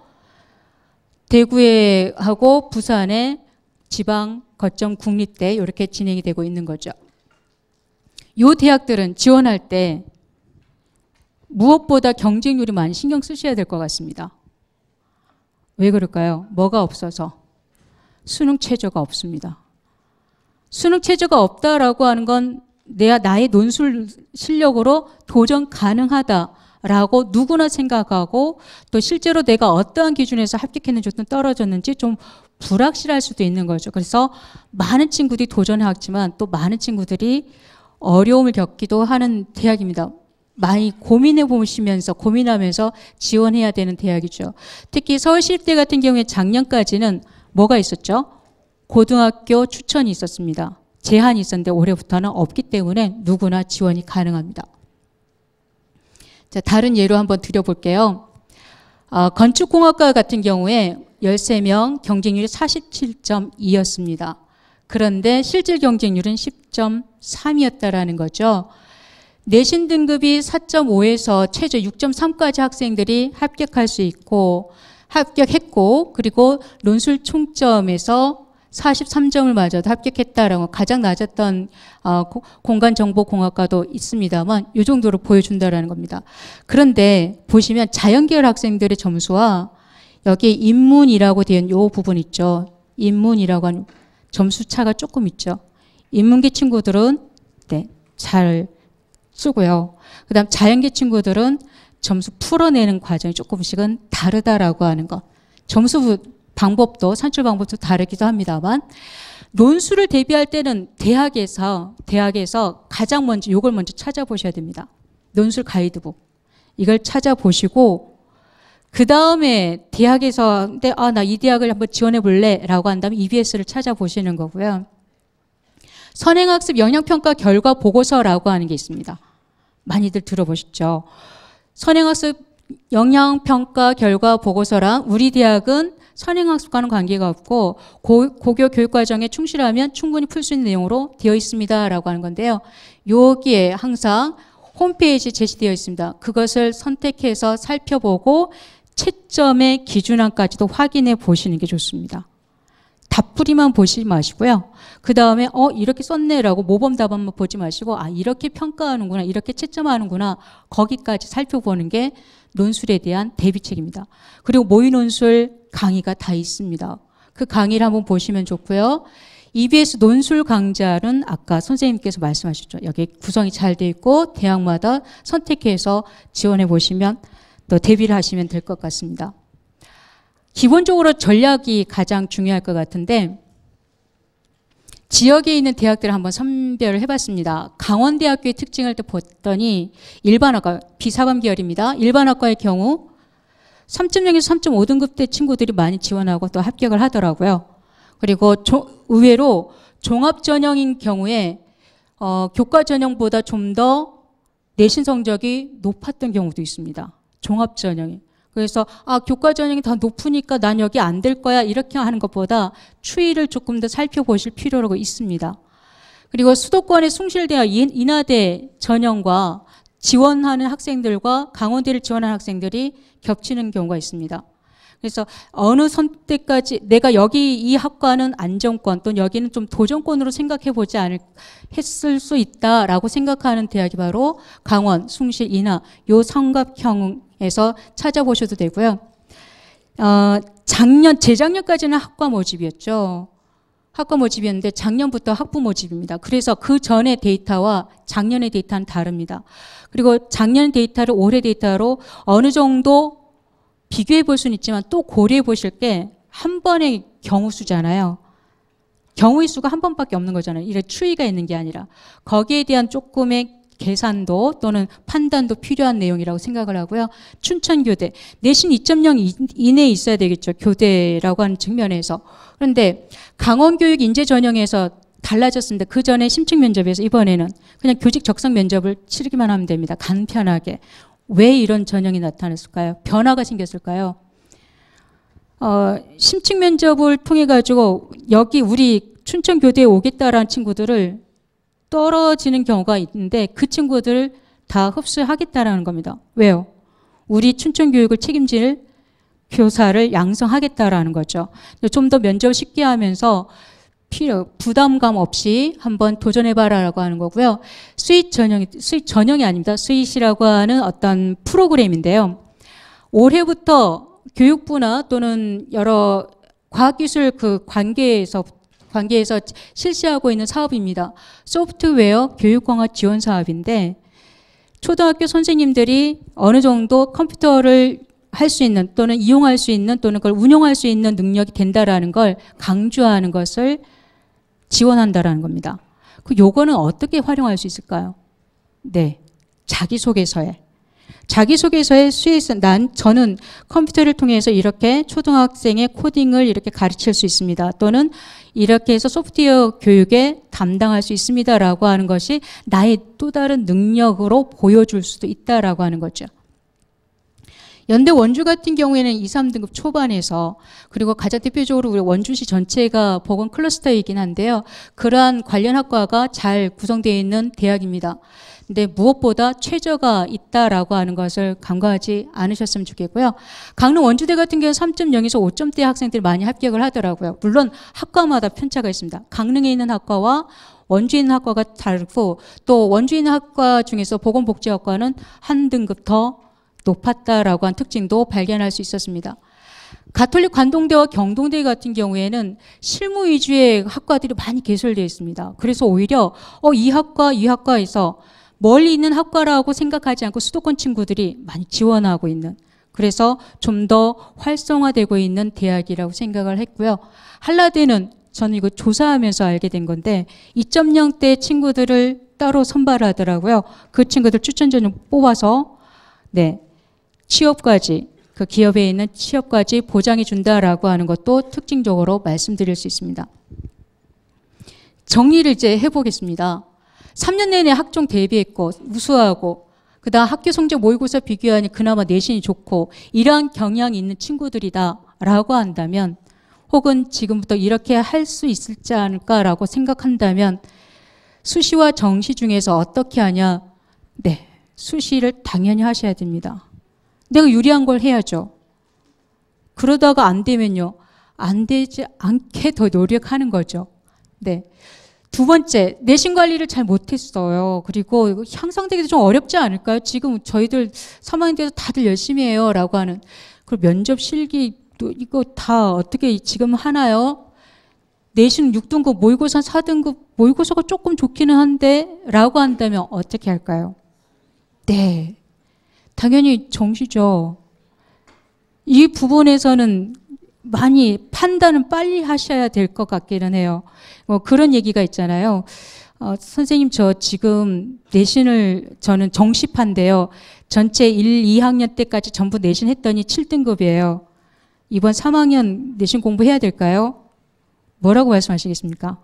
대구에 하고 부산에 지방 거점 국립대 이렇게 진행이 되고 있는 거죠. 이 대학들은 지원할 때 무엇보다 경쟁률이 많이 신경 쓰셔야 될 것 같습니다. 왜 그럴까요? 뭐가 없어서? 수능 최저가 없습니다. 수능 최저가 없다라고 하는 건 나의 논술 실력으로 도전 가능하다라고 누구나 생각하고 또 실제로 내가 어떠한 기준에서 합격했는지 좀 떨어졌는지 좀 불확실할 수도 있는 거죠. 그래서 많은 친구들이 도전해왔지만 또 많은 친구들이 어려움을 겪기도 하는 대학입니다. 많이 고민해 보시면서 고민하면서 지원해야 되는 대학이죠. 특히 서울시립대 같은 경우에 작년까지는 뭐가 있었죠? 고등학교 추천이 있었습니다. 제한이 있었는데 올해부터는 없기 때문에 누구나 지원이 가능합니다. 자, 다른 예로 한번 드려볼게요. 건축공학과 같은 경우에 13명 경쟁률이 47.2였습니다. 그런데 실질 경쟁률은 10.3이었다라는 거죠. 내신 등급이 4.5에서 최저 6.3까지 학생들이 합격할 수 있고 합격했고 그리고 논술 총점에서 43점을 맞아도 합격했다라고 가장 낮았던 공간정보공학과도 있습니다만 이 정도로 보여준다라는 겁니다. 그런데 보시면 자연계열 학생들의 점수와 여기 인문이라고 되어 있는 이 부분 있죠. 인문이라고 하는 점수 차가 조금 있죠. 인문계 친구들은 잘 쓰고요. 그 다음 자연계 친구들은 점수 풀어내는 과정이 조금씩은 다르다라고 하는 것. 점수 방법도 산출 방법도 다르기도 합니다만 논술을 대비할 때는 대학에서 가장 먼저 이걸 먼저 찾아보셔야 됩니다. 논술 가이드북 이걸 찾아보시고 그 다음에 대학에서 나 이 대학을 한번 지원해 볼래 라고 한다면 EBS를 찾아보시는 거고요. 선행학습 영향평가 결과 보고서라고 하는 게 있습니다. 많이들 들어보셨죠? 선행학습 영향평가 결과 보고서랑 우리 대학은 선행학습과는 관계가 없고 고교 교육과정에 충실하면 충분히 풀 수 있는 내용으로 되어 있습니다 라고 하는 건데요. 여기에 항상 홈페이지 제시되어 있습니다. 그것을 선택해서 살펴보고 채점의 기준안까지도 확인해 보시는 게 좋습니다. 답풀이만 보시지 마시고요. 그 다음에 이렇게 썼네라고 모범 답안만 보지 마시고 이렇게 평가하는구나, 이렇게 채점하는구나, 거기까지 살펴보는 게 논술에 대한 대비책입니다. 그리고 모의 논술 강의가 다 있습니다. 그 강의를 한번 보시면 좋고요. EBS 논술 강좌는 아까 선생님께서 말씀하셨죠. 여기 구성이 잘 돼 있고 대학마다 선택해서 지원해 보시면 또 대비를 하시면 될 것 같습니다. 기본적으로 전략이 가장 중요할 것 같은데 지역에 있는 대학들을 한번 선별을 해봤습니다. 강원대학교의 특징을 봤더니 일반학과, 비사범 계열입니다. 일반학과의 경우 3.0에서 3.5등급대 친구들이 많이 지원하고 또 합격을 하더라고요. 그리고 의외로 종합전형인 경우에 교과전형보다 좀 더 내신 성적이 높았던 경우도 있습니다. 종합전형이. 그래서 교과전형이 더 높으니까 난 여기 안 될 거야 이렇게 하는 것보다 추이를 조금 더 살펴보실 필요가 있습니다. 그리고 수도권의 숭실대와 인하대 전형과 지원하는 학생들과 강원대를 지원하는 학생들이 겹치는 경우가 있습니다. 그래서 어느 선택까지 내가 여기 이 학과는 안정권 또는 여기는 좀 도전권으로 생각해보지 했을 수 있다라고 생각하는 대학이 바로 강원, 숭실, 인하 요 삼각형에서 찾아보셔도 되고요. 재작년까지는 학과 모집이었죠. 학과 모집이었는데 작년부터 학부 모집입니다. 그래서 그 전의 데이터와 작년의 데이터는 다릅니다. 그리고 작년 데이터를 올해 데이터로 어느 정도 비교해 볼 수는 있지만 또 고려해 보실 게 한 번의 경우 수잖아요. 경우의 수가 한 번밖에 없는 거잖아요. 이래 추이가 있는 게 아니라 거기에 대한 조금의 계산도 또는 판단도 필요한 내용이라고 생각을 하고요. 춘천교대 내신 2.0 이내에 있어야 되겠죠. 교대라고 하는 측면에서. 그런데 강원교육 인재 전형에서 달라졌습니다. 그 전에 심층 면접에서 이번에는 그냥 교직 적성 면접을 치르기만 하면 됩니다. 간편하게. 왜 이런 전형이 나타났을까요? 변화가 생겼을까요? 심층 면접을 통해 가지고 여기 우리 춘천교대에 오겠다라는 친구들을 떨어지는 경우가 있는데 그 친구들을 다 흡수하겠다라는 겁니다. 왜요? 우리 춘천교육을 책임질 교사를 양성하겠다라는 거죠. 좀 더 면접을 쉽게 하면서 부담감 없이 한번 도전해봐라라고 하는 거고요. 수입 전형이 아닙니다. 수입이라고 하는 어떤 프로그램인데요. 올해부터 교육부나 또는 여러 과학기술 그 관계에서 실시하고 있는 사업입니다. 소프트웨어 교육강화 지원 사업인데 초등학교 선생님들이 어느 정도 컴퓨터를 할 수 있는 또는 이용할 수 있는 또는 그걸 운용할 수 있는 능력이 된다라는 걸 강조하는 것을 지원한다라는 겁니다. 그 요거는 어떻게 활용할 수 있을까요? 네, 자기소개서에 수혜에서 저는 컴퓨터를 통해서 이렇게 초등학생의 코딩을 이렇게 가르칠 수 있습니다. 또는 이렇게 해서 소프트웨어 교육에 담당할 수 있습니다라고 하는 것이 나의 또 다른 능력으로 보여줄 수도 있다라고 하는 거죠. 연대 원주 같은 경우에는 2, 3등급 초반에서 그리고 가장 대표적으로 우리 원주시 전체가 보건 클러스터이긴 한데요. 그러한 관련 학과가 잘 구성되어 있는 대학입니다. 근데 무엇보다 최저가 있다라고 하는 것을 간과하지 않으셨으면 좋겠고요. 강릉 원주대 같은 경우는 3.0에서 5점대 학생들이 많이 합격을 하더라고요. 물론 학과마다 편차가 있습니다. 강릉에 있는 학과와 원주에 있는 학과가 다르고 또 원주에 있는 학과 중에서 보건복지학과는 한 등급 더 높았다라고 한 특징도 발견할 수 있었습니다. 가톨릭 관동대와 경동대 같은 경우에는 실무 위주의 학과들이 많이 개설되어 있습니다. 그래서 오히려 이 학과에서 멀리 있는 학과라고 생각하지 않고 수도권 친구들이 많이 지원하고 있는, 그래서 좀 더 활성화되고 있는 대학이라고 생각을 했고요. 한라대는 저는 이거 조사하면서 알게 된 건데 2.0대 친구들을 따로 선발하더라고요. 그 친구들 추천 전형 뽑아서 취업까지, 그 기업에 있는 취업까지 보장해 준다라고 하는 것도 특징적으로 말씀드릴 수 있습니다. 정리를 이제 해보겠습니다. 3년 내내 학종 대비했고 우수하고 그다음 학교 성적 모의고사 비교하니 그나마 내신이 좋고 이러한 경향이 있는 친구들이다라고 한다면, 혹은 지금부터 이렇게 할 수 있을지 않을까라고 생각한다면 수시와 정시 중에서 어떻게 하냐? 네, 수시를 당연히 하셔야 됩니다. 내가 유리한 걸 해야죠. 그러다가 안 되면요, 안 되지 않게 더 노력하는 거죠. 네. 두 번째, 내신 관리를 잘 못했어요. 그리고 이거 향상되기도 좀 어렵지 않을까요? 지금 저희들 3학년 때도 다들 열심히 해요 라고 하는, 그리고 면접 실기도 이거 다 어떻게 지금 하나요? 내신 6등급, 모의고사 4등급, 모의고사가 조금 좋기는 한데 라고 한다면 어떻게 할까요? 네, 당연히 정시죠. 이 부분에서는 많이 판단은 빨리 하셔야 될 것 같기는 해요. 그런 얘기가 있잖아요. 선생님, 저 지금 내신을 저는 정시판인데요. 전체 1, 2학년 때까지 전부 내신 했더니 7등급이에요. 이번 3학년 내신 공부해야 될까요? 뭐라고 말씀하시겠습니까?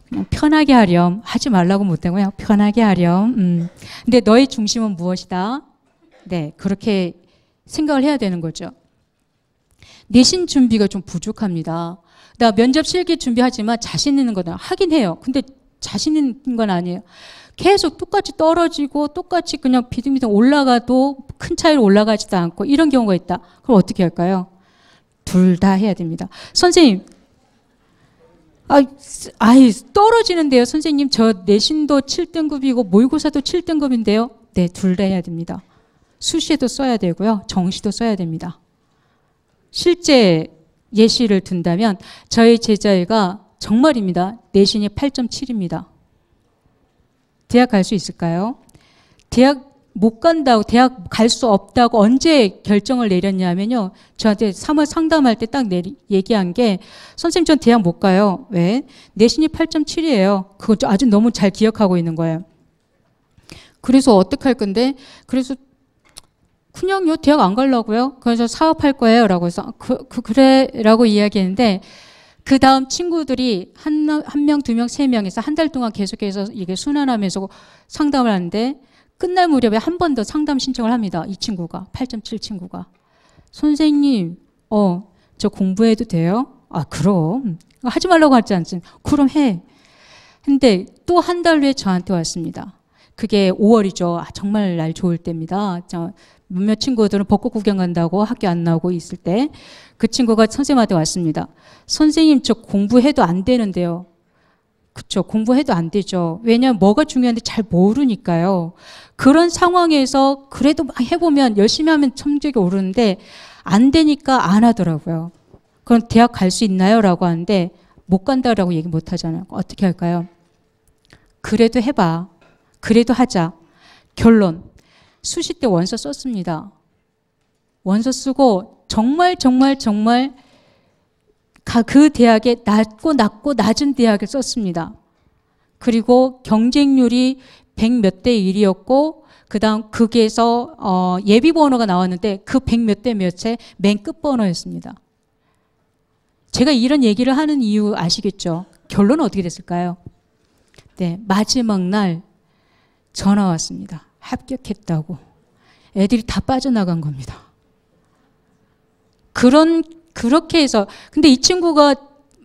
그냥 편하게 하렴. 하지 말라고 못하고요. 편하게 하렴. 근데 너의 중심은 무엇이다? 네, 그렇게 생각을 해야 되는 거죠. 내신 준비가 좀 부족합니다. 나 면접 실기 준비하지만 자신 있는 거다 하긴 해요. 근데 자신 있는 건 아니에요. 계속 똑같이 떨어지고 똑같이 그냥 비등비등 올라가도 큰 차이로 올라가지도 않고 이런 경우가 있다. 그럼 어떻게 할까요? 둘 다 해야 됩니다. 선생님, 떨어지는데요. 선생님, 저 내신도 7등급이고 모의고사도 7등급인데요. 네, 둘 다 해야 됩니다. 수시에도 써야 되고요. 정시도 써야 됩니다. 실제 예시를 든다면 저희 제자애가 정말입니다. 내신이 8.7입니다. 대학 갈 수 있을까요? 대학 못 간다고, 대학 갈 수 없다고 언제 결정을 내렸냐면요. 저한테 3월 상담할 때 딱 얘기한 게, 선생님 전 대학 못 가요. 왜? 내신이 8.7이에요. 그거 아주 너무 잘 기억하고 있는 거예요. 그래서 어떡할 건데, 그래서 그냥요, 대학 안 가려고요. 그래서 사업할 거예요. 라고 해서, 그래. 라고 이야기했는데, 그 다음 친구들이 한 명, 두 명, 세 명에서 한 달 동안 계속해서 이게 순환하면서 상담을 하는데, 끝날 무렵에 한 번 더 상담 신청을 합니다. 이 친구가, 8.7 친구가. 선생님, 저 공부해도 돼요? 아, 그럼. 하지 말라고 하지 않지. 그럼 해. 근데 또 한 달 후에 저한테 왔습니다. 그게 5월이죠. 아, 정말 날 좋을 때입니다. 몇몇 친구들은 벚꽃 구경 간다고 학교 안 나오고 있을 때 그 친구가 선생님한테 왔습니다. 선생님, 저 공부해도 안 되는데요. 그쵸. 공부해도 안 되죠. 왜냐하면 뭐가 중요한데 잘 모르니까요. 그런 상황에서 그래도 막 해보면 열심히 하면 성적이 오르는데 안 되니까 안 하더라고요. 그럼 대학 갈 수 있나요? 라고 하는데 못 간다라고 얘기 못 하잖아요. 어떻게 할까요? 그래도 해봐. 그래도 하자. 결론. 수시 때 원서 썼습니다. 원서 쓰고 정말 그 대학에 낮고 낮은 대학을 썼습니다. 그리고 경쟁률이 100 몇 대 1이었고 그 다음 거기에서 예비 번호가 나왔는데 그 100 몇 대 몇에 맨 끝 번호였습니다. 제가 이런 얘기를 하는 이유 아시겠죠? 결론은 어떻게 됐을까요? 네, 마지막 날 전화 왔습니다. 합격했다고. 애들이 다 빠져나간 겁니다. 그렇게 해서, 근데 이 친구가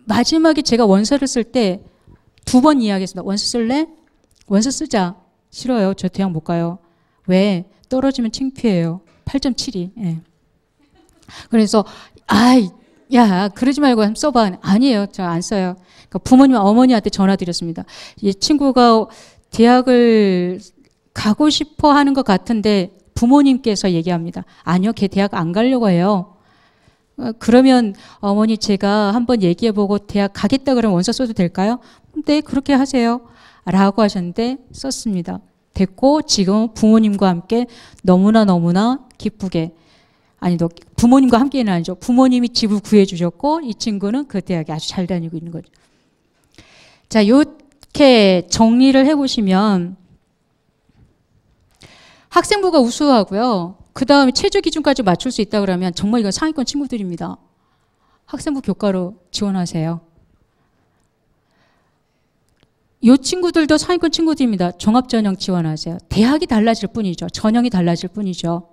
마지막에 제가 원서를 쓸 때 2번 이야기했습니다. 원서 쓸래? 원서 쓰자. 싫어요. 저 대학 못 가요. 왜? 떨어지면 창피해요. 8.7이. 예. 그래서, 야, 그러지 말고 한번 써봐. 아니에요. 저 안 써요. 그러니까 부모님, 어머니한테 전화 드렸습니다. 이 친구가 대학을 가고 싶어 하는 것 같은데 부모님께서 얘기합니다. 아니요, 걔 대학 안 가려고 해요. 그러면 어머니 제가 한번 얘기해보고 대학 가겠다 그러면 원서 써도 될까요? 네, 그렇게 하세요. 라고 하셨는데 썼습니다. 됐고 지금 부모님과 함께 너무나 기쁘게, 부모님과 함께는 아니죠. 부모님이 집을 구해주셨고 이 친구는 그 대학에 아주 잘 다니고 있는 거죠. 자, 이렇게 정리를 해보시면 학생부가 우수하고요. 그 다음에 최저 기준까지 맞출 수 있다 그러면 정말 이건 상위권 친구들입니다. 학생부 교과로 지원하세요. 이 친구들도 상위권 친구들입니다. 종합전형 지원하세요. 대학이 달라질 뿐이죠. 전형이 달라질 뿐이죠.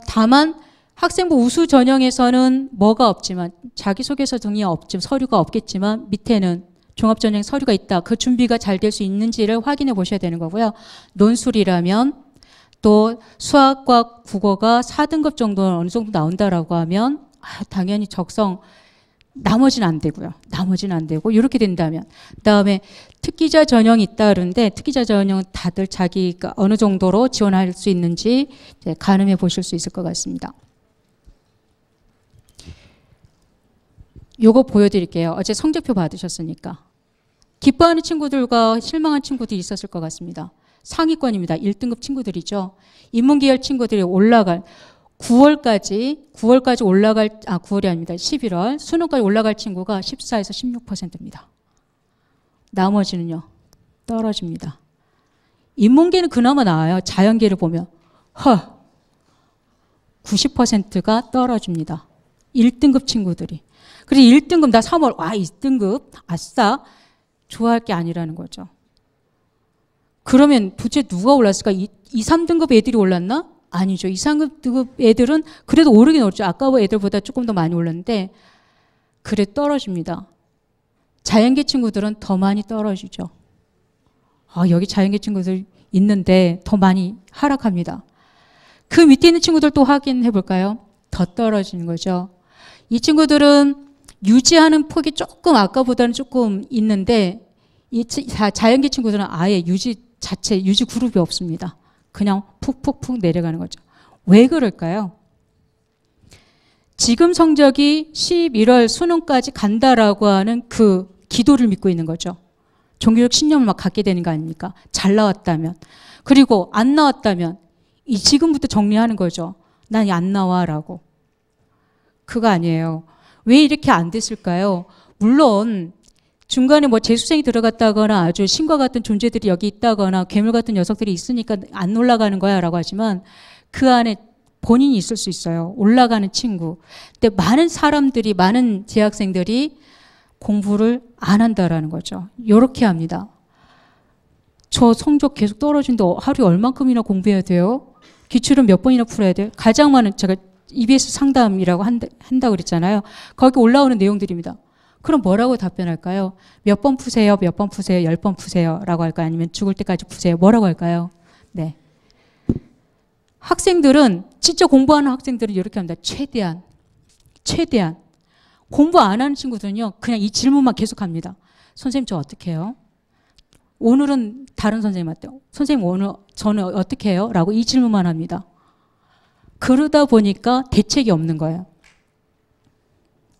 다만 학생부 우수 전형에서는 뭐가 없지만 자기소개서 등이 없지만 서류가 없겠지만 밑에는 종합전형 서류가 있다. 그 준비가 잘 될 수 있는지를 확인해 보셔야 되는 거고요. 논술이라면 또 수학과 국어가 4등급 정도는 어느 정도 나온다라고 하면 당연히 적성, 나머지는 안 되고요. 나머지는 안 되고 이렇게 된다면 그다음에 특기자 전형이 있다 그러는데 특기자 전형은 다들 자기가 어느 정도로 지원할 수 있는지 이제 가늠해 보실 수 있을 것 같습니다. 요거 보여드릴게요. 어제 성적표 받으셨으니까. 기뻐하는 친구들과 실망한 친구들이 있었을 것 같습니다. 상위권입니다. 1등급 친구들이죠. 인문계열 친구들이 올라갈 9월까지 올라갈, 9월이 아닙니다. 11월 수능까지 올라갈 친구가 14에서 16%입니다. 나머지는요, 떨어집니다. 인문계는 그나마 나아요. 자연계를 보면 90%가 떨어집니다. 1등급 친구들이. 그래서 1등급, 나 3월, 1등급, 아싸, 좋아할 게 아니라는 거죠. 그러면 도대체 누가 올랐을까? 2, 3등급 애들이 올랐나? 아니죠. 2, 3등급 애들은 그래도 오르긴 오르죠. 아까 애들보다 조금 더 많이 올랐는데 그래 떨어집니다. 자연계 친구들은 더 많이 떨어지죠. 여기 자연계 친구들 있는데 더 많이 하락합니다. 그 밑에 있는 친구들 또 확인해 볼까요? 더 떨어지는 거죠. 이 친구들은 유지하는 폭이 조금 아까보다는 조금 있는데 이 자연계 친구들은 아예 유지 그룹이 없습니다. 그냥 푹푹푹 내려가는 거죠. 왜 그럴까요? 지금 성적이 11월 수능까지 간다라고 하는 그 기도를 믿고 있는 거죠. 종교적 신념을 막 갖게 되는 거 아닙니까? 잘 나왔다면. 그리고 안 나왔다면 지금부터 정리하는 거죠. 난 안 나와라고. 그거 아니에요. 왜 이렇게 안 됐을까요? 물론 중간에 뭐 재수생이 들어갔다거나 아주 신과 같은 존재들이 여기 있다거나 괴물 같은 녀석들이 있으니까 안 올라가는 거야 라고 하지만 그 안에 본인이 있을 수 있어요. 올라가는 친구. 근데 많은 사람들이, 많은 재학생들이 공부를 안 한다라는 거죠. 이렇게 합니다. 저 성적 계속 떨어진데 하루에 얼만큼이나 공부해야 돼요? 기출은 몇 번이나 풀어야 돼요? 가장 많은, 제가 EBS 상담이라고 한다고 그랬잖아요. 거기 올라오는 내용들입니다. 그럼 뭐라고 답변할까요? 몇 번 푸세요? 몇 번 푸세요? 10번 푸세요? 라고 할까요? 아니면 죽을 때까지 푸세요? 뭐라고 할까요? 네. 학생들은, 진짜 공부하는 학생들은 이렇게 합니다. 최대한. 공부 안 하는 친구들은요, 그냥 이 질문만 계속 합니다. 선생님, 저 어떻게 해요? 오늘은 다른 선생님한테, 선생님, 오늘 저는 어떻게 해요? 라고 이 질문만 합니다. 그러다 보니까 대책이 없는 거예요.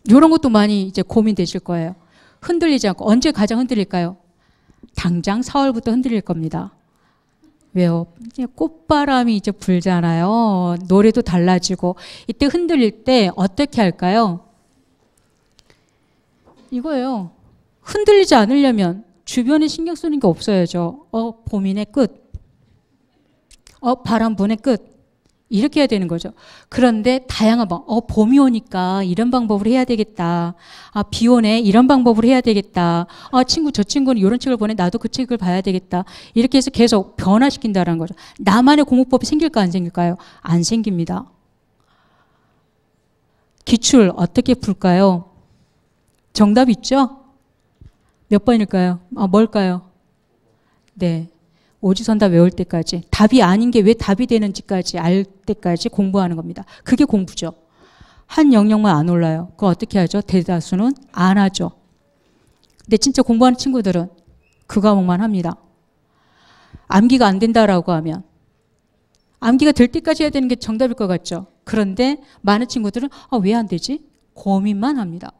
이런 것도 많이 이제 고민되실 거예요. 흔들리지 않고, 언제 가장 흔들릴까요? 당장 4월부터 흔들릴 겁니다. 왜요? 이제 꽃바람이 이제 불잖아요. 노래도 달라지고. 이때 흔들릴 때 어떻게 할까요? 이거예요. 흔들리지 않으려면 주변에 신경 쓰는 게 없어야죠. 봄이네 끝. 바람부네 끝. 이렇게 해야 되는 거죠. 그런데 다양한 봄이 오니까 이런 방법으로 해야 되겠다. 비 오네. 이런 방법으로 해야 되겠다. 저 친구는 이런 책을 보내. 나도 그 책을 봐야 되겠다. 이렇게 해서 계속 변화시킨다는 거죠. 나만의 공부법이 생길까 안 생길까요? 안 생깁니다. 기출 어떻게 풀까요? 정답 있죠? 몇 번일까요? 뭘까요? 네. 오지선다 외울 때까지, 답이 아닌 게 왜 답이 되는지까지 알 때까지 공부하는 겁니다. 그게 공부죠. 한 영역만 안 올라요. 그거 어떻게 하죠? 대다수는 안 하죠. 근데 진짜 공부하는 친구들은 그 과목만 합니다. 암기가 안 된다라고 하면 암기가 될 때까지 해야 되는 게 정답일 것 같죠. 그런데 많은 친구들은 왜 안 되지? 고민만 합니다.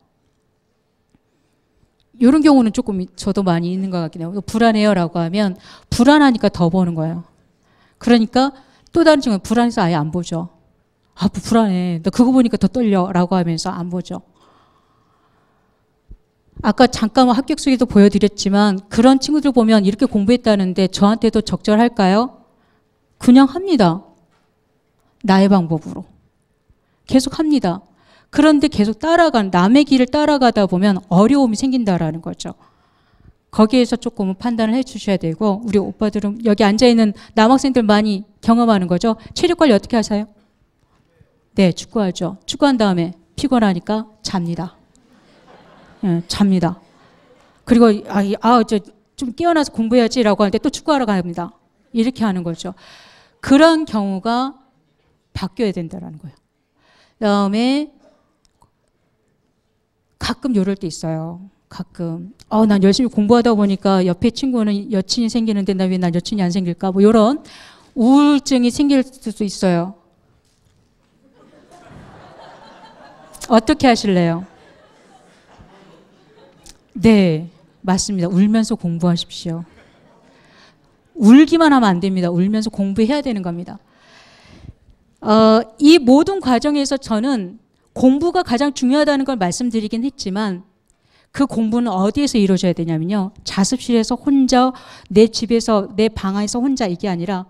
이런 경우는 조금 저도 많이 있는 것 같긴 해요. 불안해요 라고 하면 불안하니까 더 보는 거예요. 그러니까 또 다른 친구는 불안해서 아예 안 보죠. 불안해. 나 그거 보니까 더 떨려 라고 하면서 안 보죠. 아까 잠깐 합격 수기도 보여드렸지만 그런 친구들 보면 이렇게 공부했다는데 저한테도 적절할까요? 그냥 합니다. 나의 방법으로. 계속 합니다. 그런데 계속 남의 길을 따라가다 보면 어려움이 생긴다라는 거죠. 거기에서 조금 판단을 해 주셔야 되고, 우리 오빠들은 여기 앉아있는 남학생들 많이 경험하는 거죠. 체력 관리 어떻게 하세요? 네, 축구하죠. 축구한 다음에 피곤하니까 잡니다. 네, 잡니다. 그리고 좀 깨어나서 공부해야지라고 하는데 또 축구하러 갑니다. 이렇게 하는 거죠. 그런 경우가 바뀌어야 된다는 거예요. 그다음에 가끔 이럴 때 있어요. 가끔 난 열심히 공부하다 보니까 옆에 친구는 여친이 생기는데 나 왜 난 여친이 안 생길까? 뭐 이런 우울증이 생길 수도 있어요. 어떻게 하실래요? 네, 맞습니다. 울면서 공부하십시오. 울기만 하면 안 됩니다. 울면서 공부해야 되는 겁니다. 이 모든 과정에서 저는 공부가 가장 중요하다는 걸 말씀드리긴 했지만 그 공부는 어디에서 이루어져야 되냐면요. 자습실에서 혼자, 내 집에서, 내 방 안에서 혼자, 이게 아니라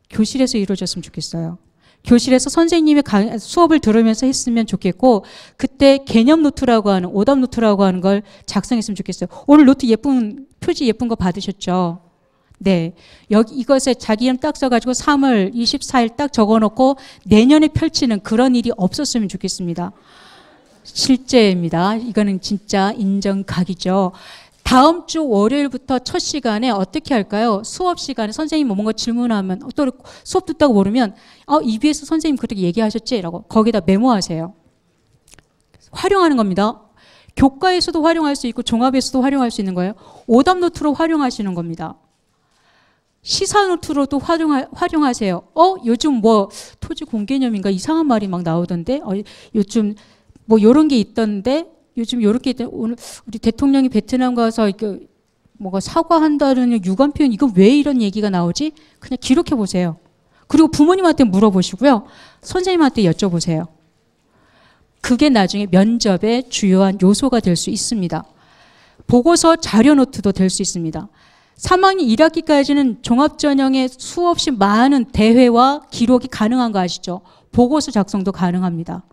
교실에서 이루어졌으면 좋겠어요. 교실에서 선생님의 수업을 들으면서 했으면 좋겠고, 그때 개념 노트라고 하는, 오답 노트라고 하는 걸 작성했으면 좋겠어요. 오늘 노트 표지 예쁜 거 받으셨죠? 네. 이것에 자기 이름 딱 써가지고 3월 24일 딱 적어놓고 내년에 펼치는 그런 일이 없었으면 좋겠습니다. 실제입니다. 이거는 진짜 인정각이죠. 다음 주 월요일부터 첫 시간에 어떻게 할까요? 수업 시간에 선생님 뭔가 질문하면, 또 수업 듣다고 모르면, EBS 선생님 그렇게 얘기하셨지? 라고 거기다 메모하세요. 활용하는 겁니다. 교과에서도 활용할 수 있고 종합에서도 활용할 수 있는 거예요. 오답 노트로 활용하시는 겁니다. 시사 노트로도 활용하세요. 요즘 뭐 토지 공개념인가 이상한 말이 막 나오던데, 요즘 뭐 이런 게 있던데, 요즘 요렇게 오늘 우리 대통령이 베트남 가서 이렇게 뭐가 사과한다는 유감 표현, 이거 왜 이런 얘기가 나오지? 그냥 기록해 보세요. 그리고 부모님한테 물어보시고요. 선생님한테 여쭤보세요. 그게 나중에 면접의 주요한 요소가 될 수 있습니다. 보고서 자료 노트도 될 수 있습니다. 3학년 1학기까지는 종합전형에 수없이 많은 대회와 기록이 가능한 거 아시죠? 보고서 작성도 가능합니다.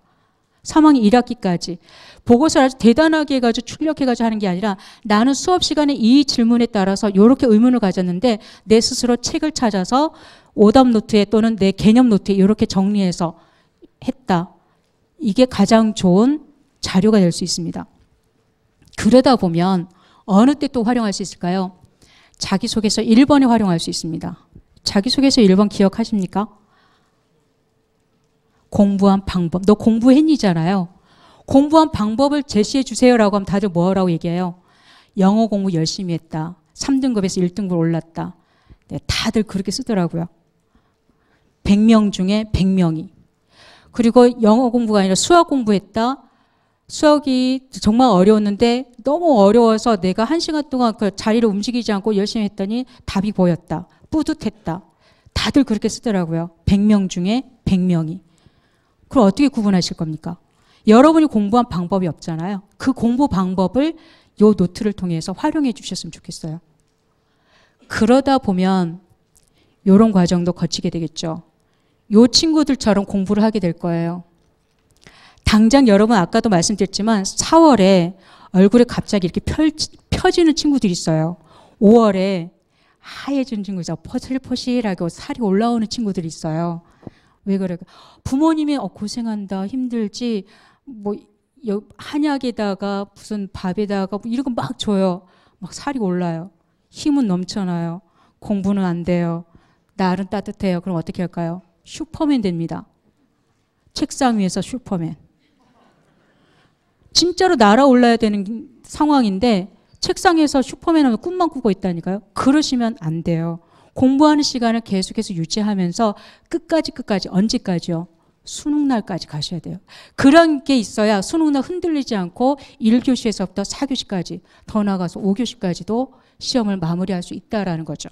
3학년 1학기까지. 보고서를 아주 대단하게 해가지고 출력해가지고 하는 게 아니라 나는 수업 시간에 이 질문에 따라서 이렇게 의문을 가졌는데 내 스스로 책을 찾아서 오답 노트에 또는 내 개념 노트에 이렇게 정리해서 했다. 이게 가장 좋은 자료가 될 수 있습니다. 그러다 보면 어느 때 또 활용할 수 있을까요? 자기소개서 1번에 활용할 수 있습니다. 자기소개서 1번 기억하십니까? 공부한 방법. 너 공부했니잖아요. 공부한 방법을 제시해 주세요라고 하면 다들 뭐라고 얘기해요? 영어 공부 열심히 했다. 3등급에서 1등급 올랐다. 네, 다들 그렇게 쓰더라고요. 100명 중에 100명이. 그리고 영어 공부가 아니라 수학 공부했다. 수학이 정말 어려웠는데 너무 어려워서 내가 1시간 동안 그 자리를 움직이지 않고 열심히 했더니 답이 보였다. 뿌듯했다. 다들 그렇게 쓰더라고요. 100명 중에 100명이. 그럼 어떻게 구분하실 겁니까? 여러분이 공부한 방법이 없잖아요. 그 공부 방법을 요 노트를 통해서 활용해 주셨으면 좋겠어요. 그러다 보면 이런 과정도 거치게 되겠죠. 요 친구들처럼 공부를 하게 될 거예요. 당장 여러분 아까도 말씀드렸지만 4월에 얼굴에 갑자기 이렇게 펴지는 친구들이 있어요. 5월에 하얘진 친구죠. 포실포실하게 살이 올라오는 친구들이 있어요. 왜 그럴까? 부모님이 고생한다, 힘들지, 뭐 한약에다가 무슨 밥에다가 뭐 이런 거 막 줘요. 막 살이 올라요. 힘은 넘쳐나요. 공부는 안 돼요. 날은 따뜻해요. 그럼 어떻게 할까요? 슈퍼맨 됩니다. 책상 위에서 슈퍼맨. 진짜로 날아올라야 되는 상황인데 책상에서 슈퍼맨 하면 꿈만 꾸고 있다니까요. 그러시면 안 돼요. 공부하는 시간을 계속해서 유지하면서 끝까지 언제까지요? 수능날까지 가셔야 돼요. 그런 게 있어야 수능날 흔들리지 않고 1교시에서부터 4교시까지 더 나가서 5교시까지도 시험을 마무리할 수 있다라는 거죠.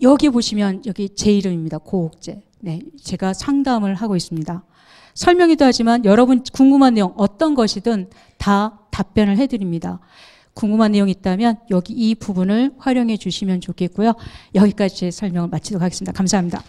여기 보시면 여기 제 이름입니다. 고옥재. 네, 제가 상담을 하고 있습니다. 설명이도 하지만 여러분 궁금한 내용 어떤 것이든 다 답변을 해드립니다. 궁금한 내용이 있다면 여기 이 부분을 활용해 주시면 좋겠고요. 여기까지 제 설명을 마치도록 하겠습니다. 감사합니다.